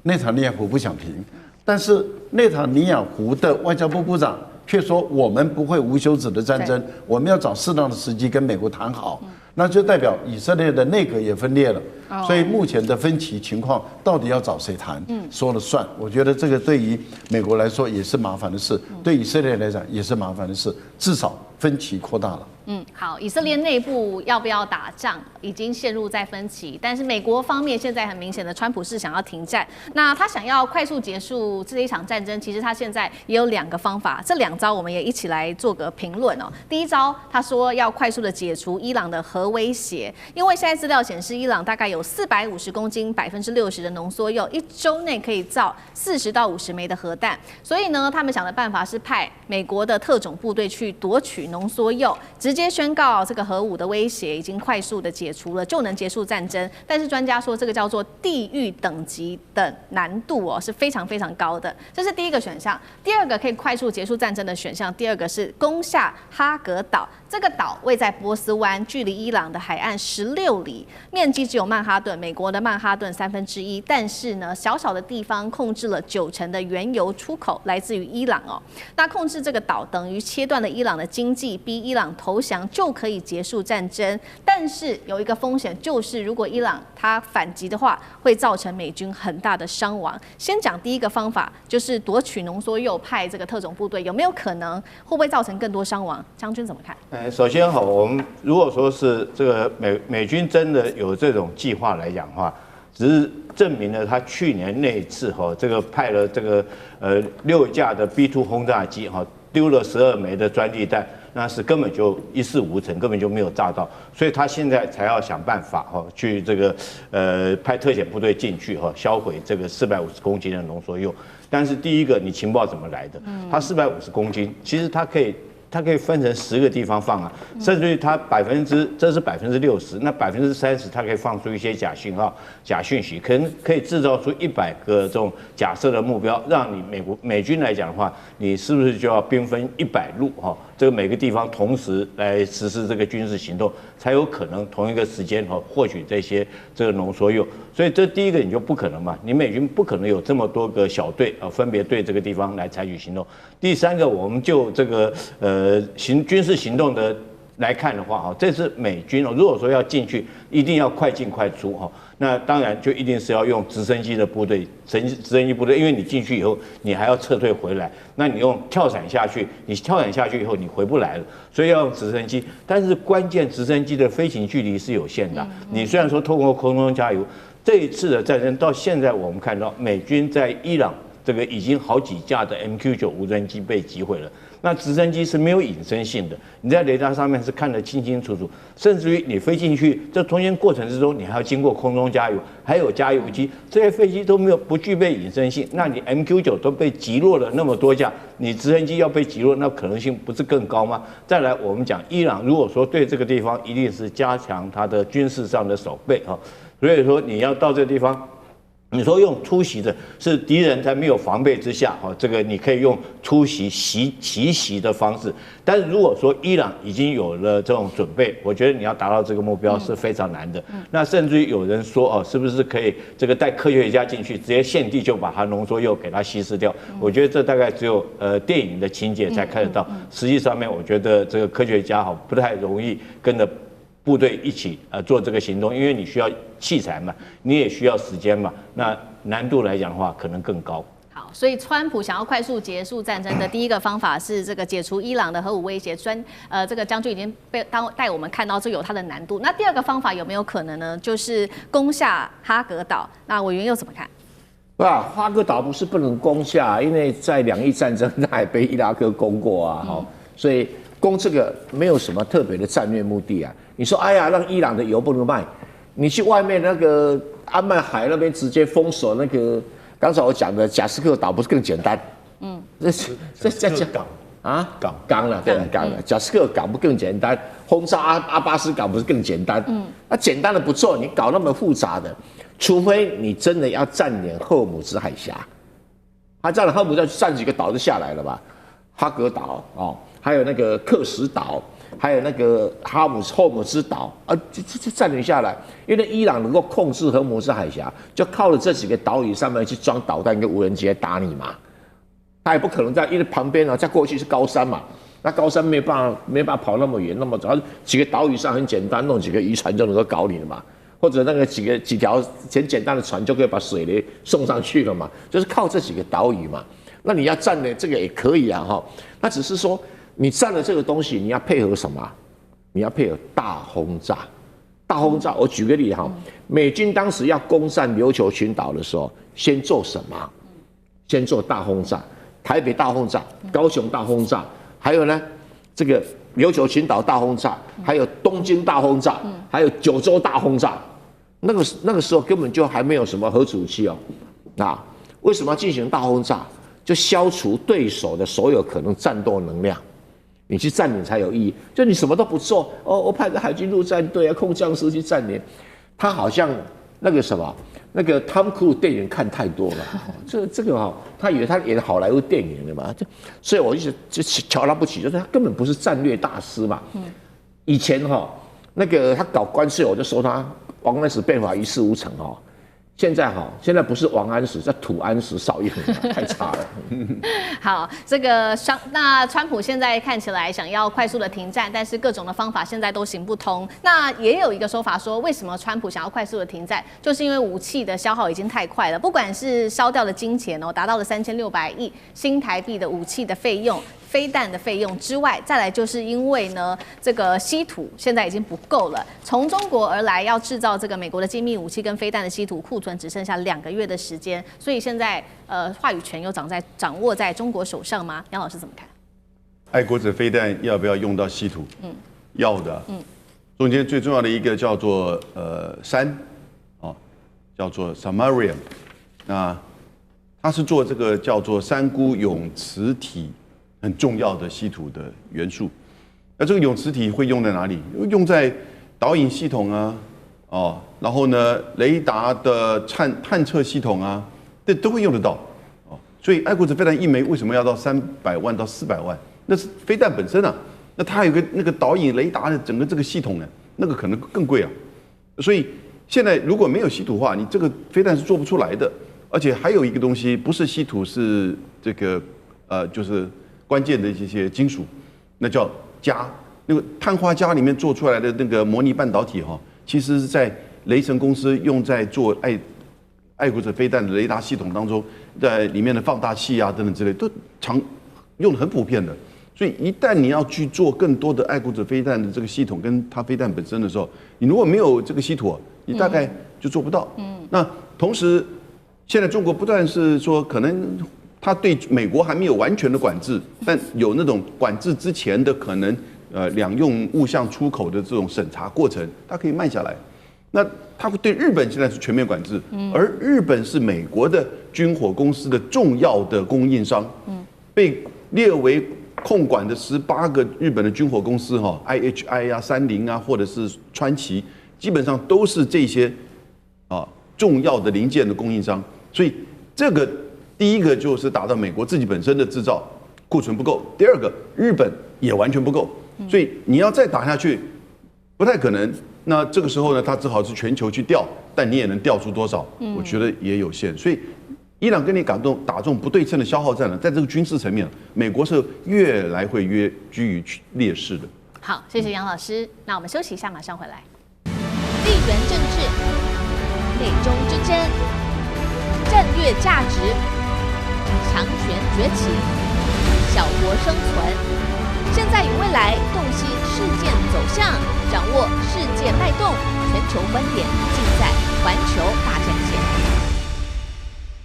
内塔尼亚胡不想停，但是内塔尼亚胡的外交部部长却说我们不会无休止的战争，我们要找适当的时机跟美国谈好。那就代表以色列的内阁也分裂了，所以目前的分歧情况到底要找谁谈，说了算。我觉得这个对于美国来说也是麻烦的事，对以色列来讲也是麻烦的事，至少分歧扩大了。好，以色列内部要不要打仗已经陷入在分歧，但是美国方面现在很明显的，川普是想要停战，那他想要快速结束这一场战争，其实他现在也有2个方法，这2招我们也一起来做个评论哦。第一招，他说要快速的解除伊朗的核威胁，因为现在资料显示，伊朗大概有450公斤60%的浓缩铀，1周内可以造40到50枚的核弹，所以呢，他们想的办法是派美国的特种部队去夺取浓缩铀，直接宣告这个核武的威胁已经快速的解除了，就能结束战争。但是专家说，这个叫做地狱等级的难度是非常非常高的。这是第一个选项。第二个可以快速结束战争的选项，第二个是攻下哈格岛，这个岛位在波斯湾，距离伊朗的海岸16里，面积只有曼哈顿美国的曼哈顿1/3，但是呢，小小的地方控制了90%的原油出口来自于伊朗哦。那控制这个岛等于切断了伊朗的经济，逼伊朗投降就可以结束战争。但是有一个风险，就是如果伊朗它反击的话，会造成美军很大的伤亡。先讲第一个方法，就是夺取浓缩铀，派这个特种部队，有没有可能？会不会造成更多伤亡？将军怎么看？首先我们如果说是这个美军真的有这种计划来讲的话，只是证明了他去年那一次这个派了这个6架的 B2 轰炸机丢了12枚的专利弹，那是根本就一事无成，根本就没有炸到，所以他现在才要想办法去这个派特遣部队进去销毁这个450公斤的浓缩铀。但是第一个，你情报怎么来的？它450公斤，其实它可以分成10个地方放啊，甚至于它这是60%，那30%它可以放出一些假讯号、假讯息，可能可以制造出100个这种假设的目标，让你美军来讲的话，你是不是就要兵分100路这个每个地方同时来实施这个军事行动，才有可能同一个时间获取这个浓缩铀。所以这第一个你就不可能嘛，你美军不可能有这么多个小队分别对这个地方来采取行动。第三个，我们就这个军事行动的来看的话这次美军如果说要进去，一定要快进快出那当然就一定是要用直升机的部队，直升机部队，因为你进去以后，你还要撤退回来，那你用跳伞下去，你跳伞下去以后你回不来了，所以要用直升机。但是关键直升机的飞行距离是有限的，你虽然说透过空中加油，这一次的战争到现在我们看到美军在伊朗这个已经好几架的 MQ-9无人机被击毁了。那直升机是没有隐身性的，你在雷达上面是看得清清楚楚，甚至于你飞进去，这中间过程之中，你还要经过空中加油，还有加油机，这些飞机都不具备隐身性。那你 MQ-9都被击落了那么多架，你直升机要被击落，那可能性不是更高吗？再来，我们讲伊朗，如果说对这个地方一定是加强它的军事上的守备所以说你要到这个地方。你说用突袭的，是敌人在没有防备之下，这个你可以用突袭奇袭的方式。但是如果说伊朗已经有了这种准备，我觉得你要达到这个目标是非常难的。那甚至于有人说是不是可以这个带科学家进去，直接现地就把它浓缩铀给它稀释掉？我觉得这大概只有电影的情节才看得到。实际上面，我觉得这个科学家不太容易跟着部队一起做这个行动，因为你需要器材嘛，你也需要时间嘛，那难度来讲的话，可能更高。好，所以川普想要快速结束战争的第一个方法是这个解除伊朗的核武威胁。这个将军已经带我们看到这有它的难度。那第二个方法有没有可能呢？就是攻下哈格岛。那委员又怎么看？哈格岛不是不能攻下，因为在2伊战争它也被伊拉克攻过啊，所以攻这个没有什么特别的战略目的啊。你说哎呀，让伊朗的油不能卖，你去外面那个安曼海那边直接封锁那个，刚才我讲的贾斯克岛不是更简单？这港啊港了，对港了，贾斯克港不更简单？轰炸阿巴斯港不是更简单？那简单的不做，你搞那么复杂的，除非你真的要占领赫尔姆兹海峡，他占了赫尔姆兹占几个岛就下来了吧？哈格岛还有那个克什岛。还有那个赫尔姆兹岛就占领下来，因为伊朗能够控制赫尔姆兹海峡，就靠了这几个岛屿上面去装导弹跟无人机来打你嘛。他也不可能因为旁边在过去是高山嘛，那高山没办法跑那么远，那么主要几个岛屿上很简单，弄几个渔船就能够搞你了嘛，或者那个几条很简单的船就可以把水雷送上去了嘛，就是靠这几个岛屿嘛。那你要占的这个也可以啊那只是说。你占了这个东西，你要配合什么？你要配合大轰炸。大轰炸，我举个例美军当时要攻占琉球群岛的时候，先做什么？先做大轰炸，台北大轰炸，高雄大轰炸，还有呢，这个琉球群岛大轰炸，还有东京大轰炸，还有九州大轰炸。那个时候根本就还没有什么核武器为什么要进行大轰炸？就消除对手的所有可能战斗能量。你去占领才有意义，就你什么都不做我派个海军陆战队控降师去占领，他好像那个什么，那个汤姆·克鲁斯电影看太多了，这个哈，他以为他演好莱坞电影的嘛，所以我一直就瞧他不起，就是他根本不是战略大师嘛。以前哈，那个他搞关税，我就说他王安石变法一事无成哈。现在不是王安石，叫土安石少一横，太差了。好，这个那川普现在看起来想要快速的停战，但是各种的方法现在都行不通。那也有一个说法说，为什么川普想要快速的停战，就是因为武器的消耗已经太快了，不管是烧掉的金钱达到了3600亿新台币的武器的费用。飞弹的费用之外，再来就是因为呢，这个稀土现在已经不够了，从中国而来要制造这个美国的精密武器跟飞弹的稀土库存只剩下2个月的时间，所以现在话语权又掌握在中国手上吗？杨老师怎么看？爱国者飞弹要不要用到稀土？要的。中间最重要的一个叫做铧，叫做 samarium， 那它是做这个叫做三钴永磁体。很重要的稀土的元素，那这个永磁体会用在哪里？用在导引系统啊，然后呢，雷达的探测系统啊，这都会用得到哦。所以爱国者飞弹一枚为什么要到300万到400万？那是飞弹本身啊，那它有个那个导引雷达的整个这个系统呢，那个可能更贵啊。所以现在如果没有稀土的话，你这个飞弹是做不出来的。而且还有一个东西，不是稀土，是这个就是关键的一些金属，那叫镓，那个碳化镓里面做出来的那个模拟半导体其实是在雷神公司用在做爱国者飞弹的雷达系统当中，在里面的放大器啊等等之类都常用的很普遍的。所以一旦你要去做更多的爱国者飞弹的这个系统跟它飞弹本身的时候，你如果没有这个稀土，你大概就做不到。那同时，现在中国不但是说可能。它对美国还没有完全的管制，但有那种管制之前的可能，两用物项出口的这种审查过程，它可以慢下来。那它对日本现在是全面管制，而日本是美国的军火公司的重要的供应商，被列为控管的18个日本的军火公司IHI 啊、三菱啊，或者是川崎，基本上都是这些重要的零件的供应商，所以这个。第一个就是打到美国自己本身的制造库存不够，第二个日本也完全不够，所以你要再打下去不太可能。那这个时候呢，它只好是全球去调，但你也能调出多少？我觉得也有限。所以伊朗跟你打这种不对称的消耗战呢，在这个军事层面，美国是越来会越居于劣势的。好，谢谢杨老师。那我们休息一下，马上回来。地缘政治、美中之争、战略价值。强权崛起，小国生存。现在与未来洞悉事件走向，掌握世界脉动，全球观点尽在环球大战线。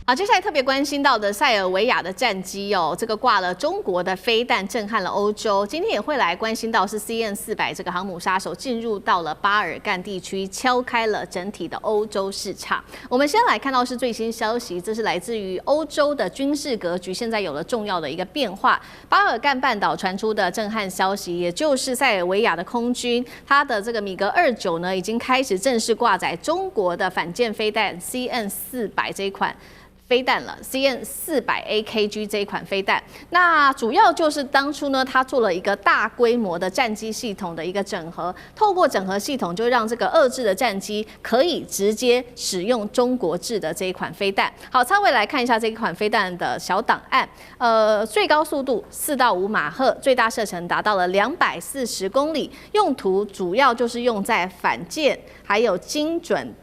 好，接下来特别关心到的塞尔维亚的战机这个挂了中国的飞弹，震撼了欧洲。今天也会来关心到是 CN400这个航母杀手进入到了巴尔干地区，敲开了整体的欧洲市场。我们先来看到是最新消息，这是来自于欧洲的军事格局现在有了重要的一个变化。巴尔干半岛传出的震撼消息，也就是塞尔维亚的空军，它的这个米格29呢，已经开始正式挂载中国的反舰飞弹 CN400这一款。飞弹了 CN400AKG 这一款飞弹，那主要就是当初呢，它做了一个大规模的战机系统的一个整合，透过整合系统，就让这个俄制的战机可以直接使用中国制的这一款飞弹。好，稍微来看一下这一款飞弹的小档案，最高速度4到5马赫，最大射程达到了240公里，用途主要就是用在反舰，还有精准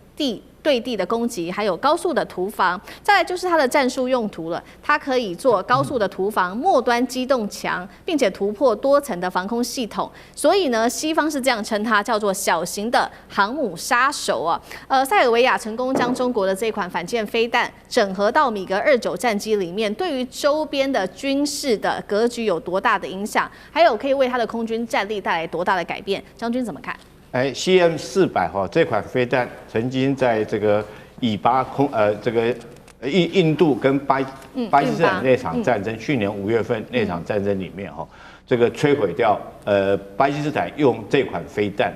对地的攻击，还有高速的屠防，再来就是它的战术用途了。它可以做高速的屠防、末端机动墙，并且突破多层的防空系统。所以呢，西方是这样称它，叫做小型的航母杀手啊。塞尔维亚成功将中国的这款反舰飞弹整合到米格29战机里面，对于周边的军事的格局有多大的影响？还有可以为它的空军战力带来多大的改变？将军怎么看CN400这款飞弹曾经在这个以巴这个印度跟巴基斯坦那场战争，去年5月份那场战争里面这个摧毁掉巴基斯坦用这款飞弹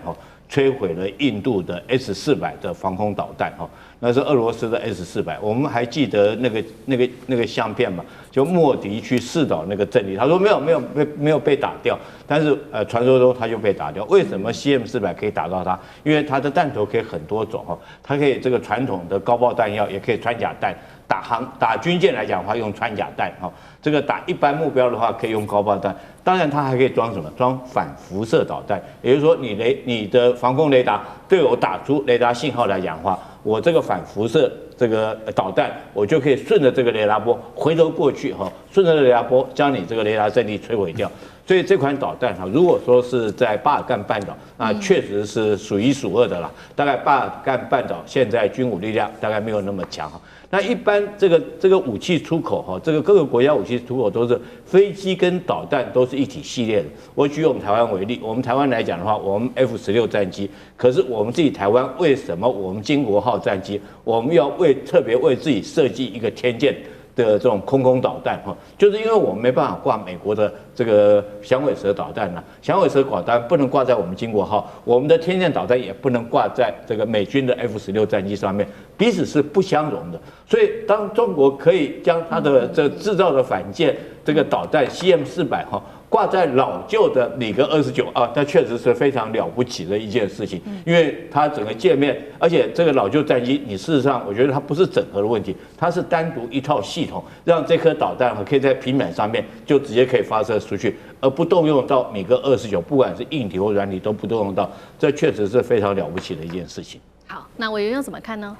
摧毁了印度的S400的防空导弹那是俄罗斯的 S-400。我们还记得那个相片嘛？就莫迪去试导那个阵地，他说没有被打掉，但是传说中他就被打掉。为什么 CM-400可以打到它？因为它的弹头可以很多种哦，它可以这个传统的高爆弹药，也可以穿甲弹。打军舰来讲的话，用穿甲弹哈，这个打一般目标的话可以用高爆弹，当然它还可以装什么？装反辐射导弹，也就是说你的防空雷达对我打出雷达信号来讲的话，我这个反辐射这个导弹，我就可以顺着这个雷达波回头过去哈，顺着雷达波将你这个雷达阵地摧毁掉。所以这款导弹哈，如果说是在巴尔干半岛，那确实是数一数二的啦。大概巴尔干半岛现在军武力量大概没有那么强哈。那一般这个武器出口哈，这个各个国家武器出口都是飞机跟导弹都是一体系列的。我举我们台湾为例，我们台湾来讲的话，我们 F-16战机，可是我们自己台湾为什么我们经国号战机，我们要特别为自己设计一个天剑的这种空导弹哈，就是因为我们没办法挂美国的这个响尾蛇导弹呐，响尾蛇导弹不能挂在我们经国号，我们的天剑导弹也不能挂在这个美军的 F-16战机上面，彼此是不相容的。所以当中国可以将它的这制造的反舰这个导弹 CM-400哈挂在老旧的米格29啊，那确实是非常了不起的一件事情，因为它整个界面，而且这个老旧战机，你事实上我觉得它不是整合的问题，它是单独一套系统，让这颗导弹可以在平面上面就直接可以发射出去，而不动用到米格29，不管是硬体或软体都不动用到，这确实是非常了不起的一件事情。好，那委员又怎么看呢？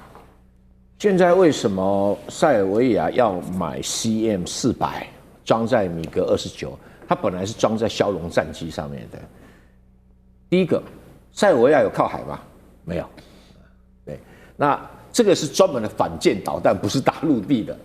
现在为什么塞尔维亚要买 CM-400装在米格29？它本来是装在枭龙战机上面的。第一个，塞尔维亚有靠海吗？没有。对，那这个是专门的反舰导弹，不是打陆地的。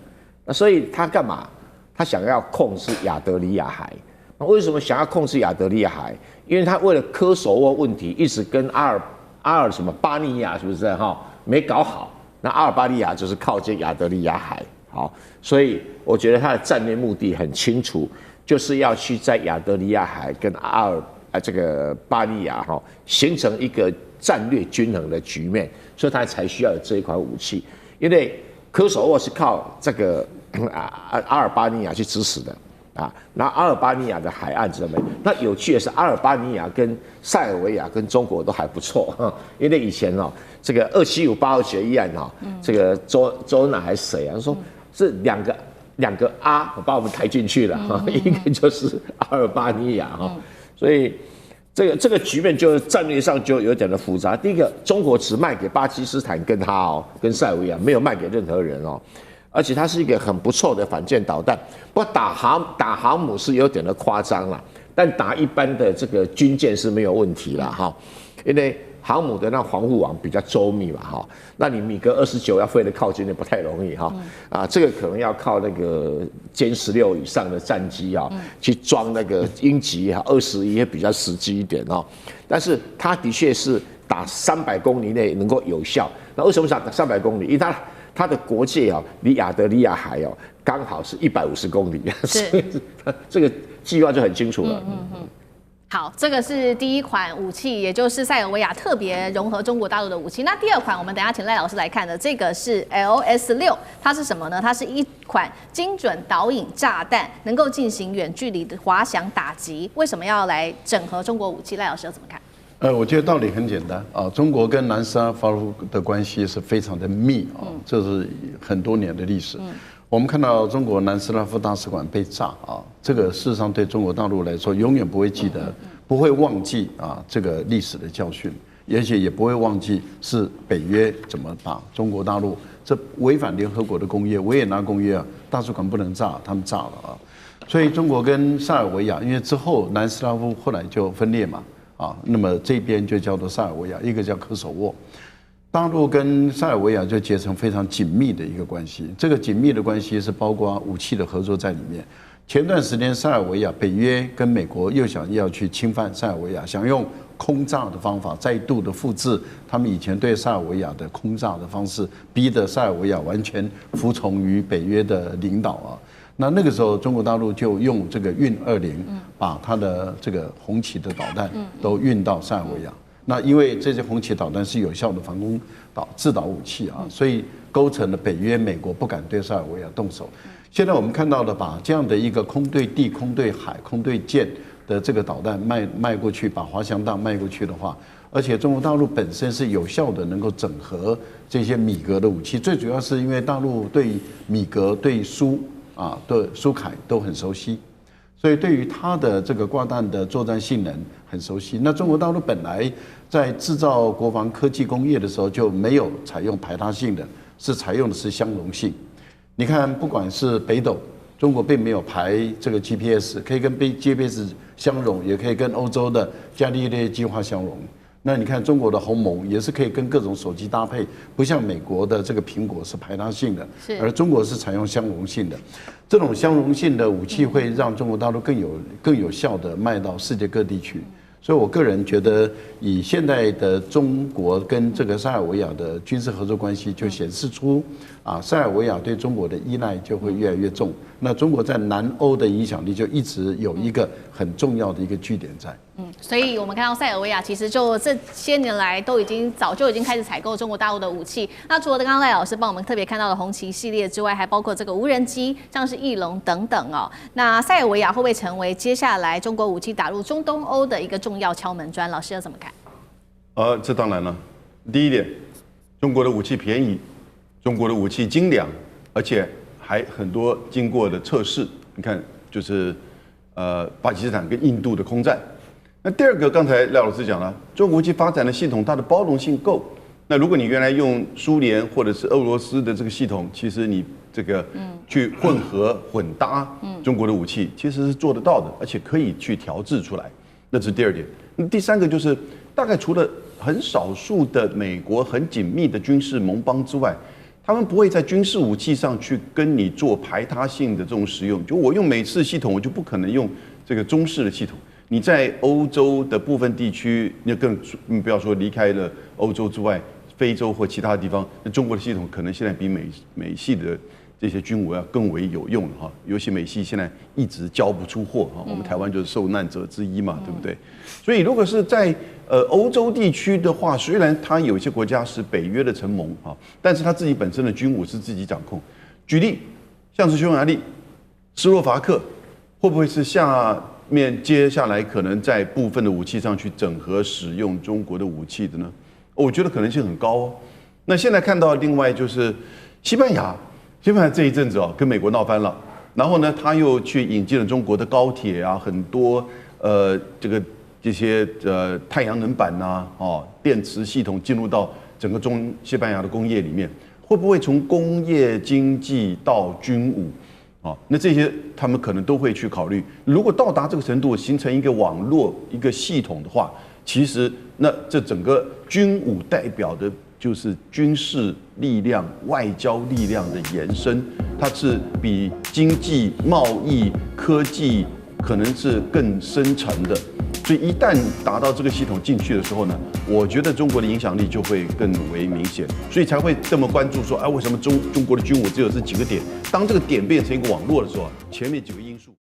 那所以他干嘛？他想要控制亚得里亚海。那为什么想要控制亚得里亚海？因为他为了科索沃问题，一直跟阿尔什么巴尼亚是不是哈没搞好？那阿尔巴尼亚就是靠近亚得里亚海，好，所以我觉得他的战略目的很清楚，就是要去在亚得里亚海跟这个巴尼亚哈形成一个战略均衡的局面，所以他才需要有这一款武器。因为科索沃是靠这个阿尔巴尼亚去支持的啊，那阿尔巴尼亚的海岸这边，那有趣的是阿尔巴尼亚跟塞尔维亚跟中国都还不错哈，因为以前哦这个27582决议案哈，这个周恩来还是谁啊说是两个阿把我们抬进去了哈，一个就是阿尔巴尼亚哈，所以这个局面就战略上就有点的复杂。第一个，中国只卖给巴基斯坦跟他哦，跟塞尔维亚没有卖给任何人哦。而且它是一个很不错的反舰导弹，不过打航母是有点的夸张啦，但打一般的这个军舰是没有问题啦哈，因为航母的那防护网比较周密嘛哈，那你米格29要飞得靠近的不太容易哈，啊这个可能要靠那个歼16以上的战机啊去装那个鹰击啊21也比较实际一点哦，但是它的确是打300公里内能够有效，那为什么打300公里？因为它的国界啊，离亚得里亚海哦，刚好是150公里，所以这个计划就很清楚了。好，这个是第一款武器，也就是塞尔维亚特别融合中国大陆的武器。那第二款，我们等一下请赖老师来看的，这个是 LS6，它是什么呢？它是一款精准导引炸弹，能够进行远距离的滑翔打击。为什么要来整合中国武器？赖老师要怎么看？我觉得道理很简单啊，中国跟南斯拉夫的关系是非常的密啊，这是很多年的历史。我们看到中国南斯拉夫大使馆被炸啊，这个事实上对中国大陆来说永远不会记得，不会忘记啊这个历史的教训，而且也不会忘记是北约怎么把中国大陆这违反联合国的公约，维也纳公约啊，大使馆不能炸，他们炸了啊。所以中国跟塞尔维亚，因为之后南斯拉夫后来就分裂嘛。那么这边就叫做塞尔维亚，一个叫科索沃。大陆跟塞尔维亚就结成非常紧密的一个关系，这个紧密的关系是包括武器的合作在里面。前段时间塞尔维亚北约跟美国又想要去侵犯塞尔维亚，想用空炸的方法再度的复制他们以前对塞尔维亚的空炸的方式，逼得塞尔维亚完全服从于北约的领导啊。那个时候，中国大陆就用这个运20，把它的这个红旗的导弹都运到塞尔维亚。那因为这些红旗导弹是有效的防空制导武器啊，所以构成了北约美国不敢对塞尔维亚动手。现在我们看到的，把这样的一个空对地、空对海、空对舰的这个导弹卖过去，把滑翔弹卖过去的话，而且中国大陆本身是有效的能够整合这些米格的武器，最主要是因为大陆对米格、对苏凯都很熟悉。所以对于它的这个挂弹的作战性能很熟悉。那中国大陆本来在制造国防科技工业的时候就没有采用排他性的，是采用的是相容性。你看，不管是北斗，中国并没有排这个 GPS， 可以跟GPS 相容，也可以跟欧洲的伽利略计划相容。那你看中国的鸿蒙也是可以跟各种手机搭配，不像美国的这个苹果是排他性的，而中国是采用相容性的。这种相容性的武器会让中国大陆更有效的卖到世界各地去。所以我个人觉得，以现在的中国跟这个塞尔维亚的军事合作关系，就显示出塞尔维亚对中国的依赖就会越来越重。那中国在南欧的影响力就一直有一个很重要的一个据点在。所以我们看到塞尔维亚其实就这些年来早就已经开始采购中国大陆的武器。那除了刚刚赖老师帮我们特别看到的红旗系列之外，还包括这个无人机，像是翼龙等等哦。那塞尔维亚会不会成为接下来中国武器打入中东欧的一个重要敲门砖？老师要怎么看？这当然了。第一点，中国的武器便宜，中国的武器精良，而且还很多经过的测试。你看，就是巴基斯坦跟印度的空战。那第二个，刚才廖老师讲了，中国武器发展的系统，它的包容性够。那如果你原来用苏联或者是俄罗斯的这个系统，其实你这个去混搭中国的武器，其实是做得到的，而且可以去调制出来。那是第二点。那第三个就是，大概除了很少数的美国很紧密的军事盟邦之外，他们不会在军事武器上去跟你做排他性的这种使用。就我用美式系统，我就不可能用这个中式的系统。你在欧洲的部分地区，你不要说离开了欧洲之外，非洲或其他地方，那中国的系统可能现在比美系的这些军武要更为有用了哈。尤其美系现在一直交不出货哈，我们台湾就是受难者之一嘛，对不对？所以如果是在欧洲地区的话，虽然它有一些国家是北约的承盟哈，但是它自己本身的军武是自己掌控。举例，像是匈牙利、斯洛伐克，会不会是接下来可能在部分的武器上去整合使用中国的武器的呢？我觉得可能性很高哦。那现在看到另外就是西班牙这一阵子跟美国闹翻了，然后呢，他又去引进了中国的高铁啊，很多这些太阳能板呐电池系统进入到整个西班牙的工业里面，会不会从工业经济到军武？那这些他们可能都会去考虑。如果到达这个程度，形成一个网络、一个系统的话，其实那这整个军武代表的就是军事力量、外交力量的延伸，它是比经济、贸易、科技可能是更深层的。所以一旦达到这个系统进去的时候呢，我觉得中国的影响力就会更为明显，所以才会这么关注说，为什么中国的军武只有这几个点？当这个点变成一个网络的时候，前面几个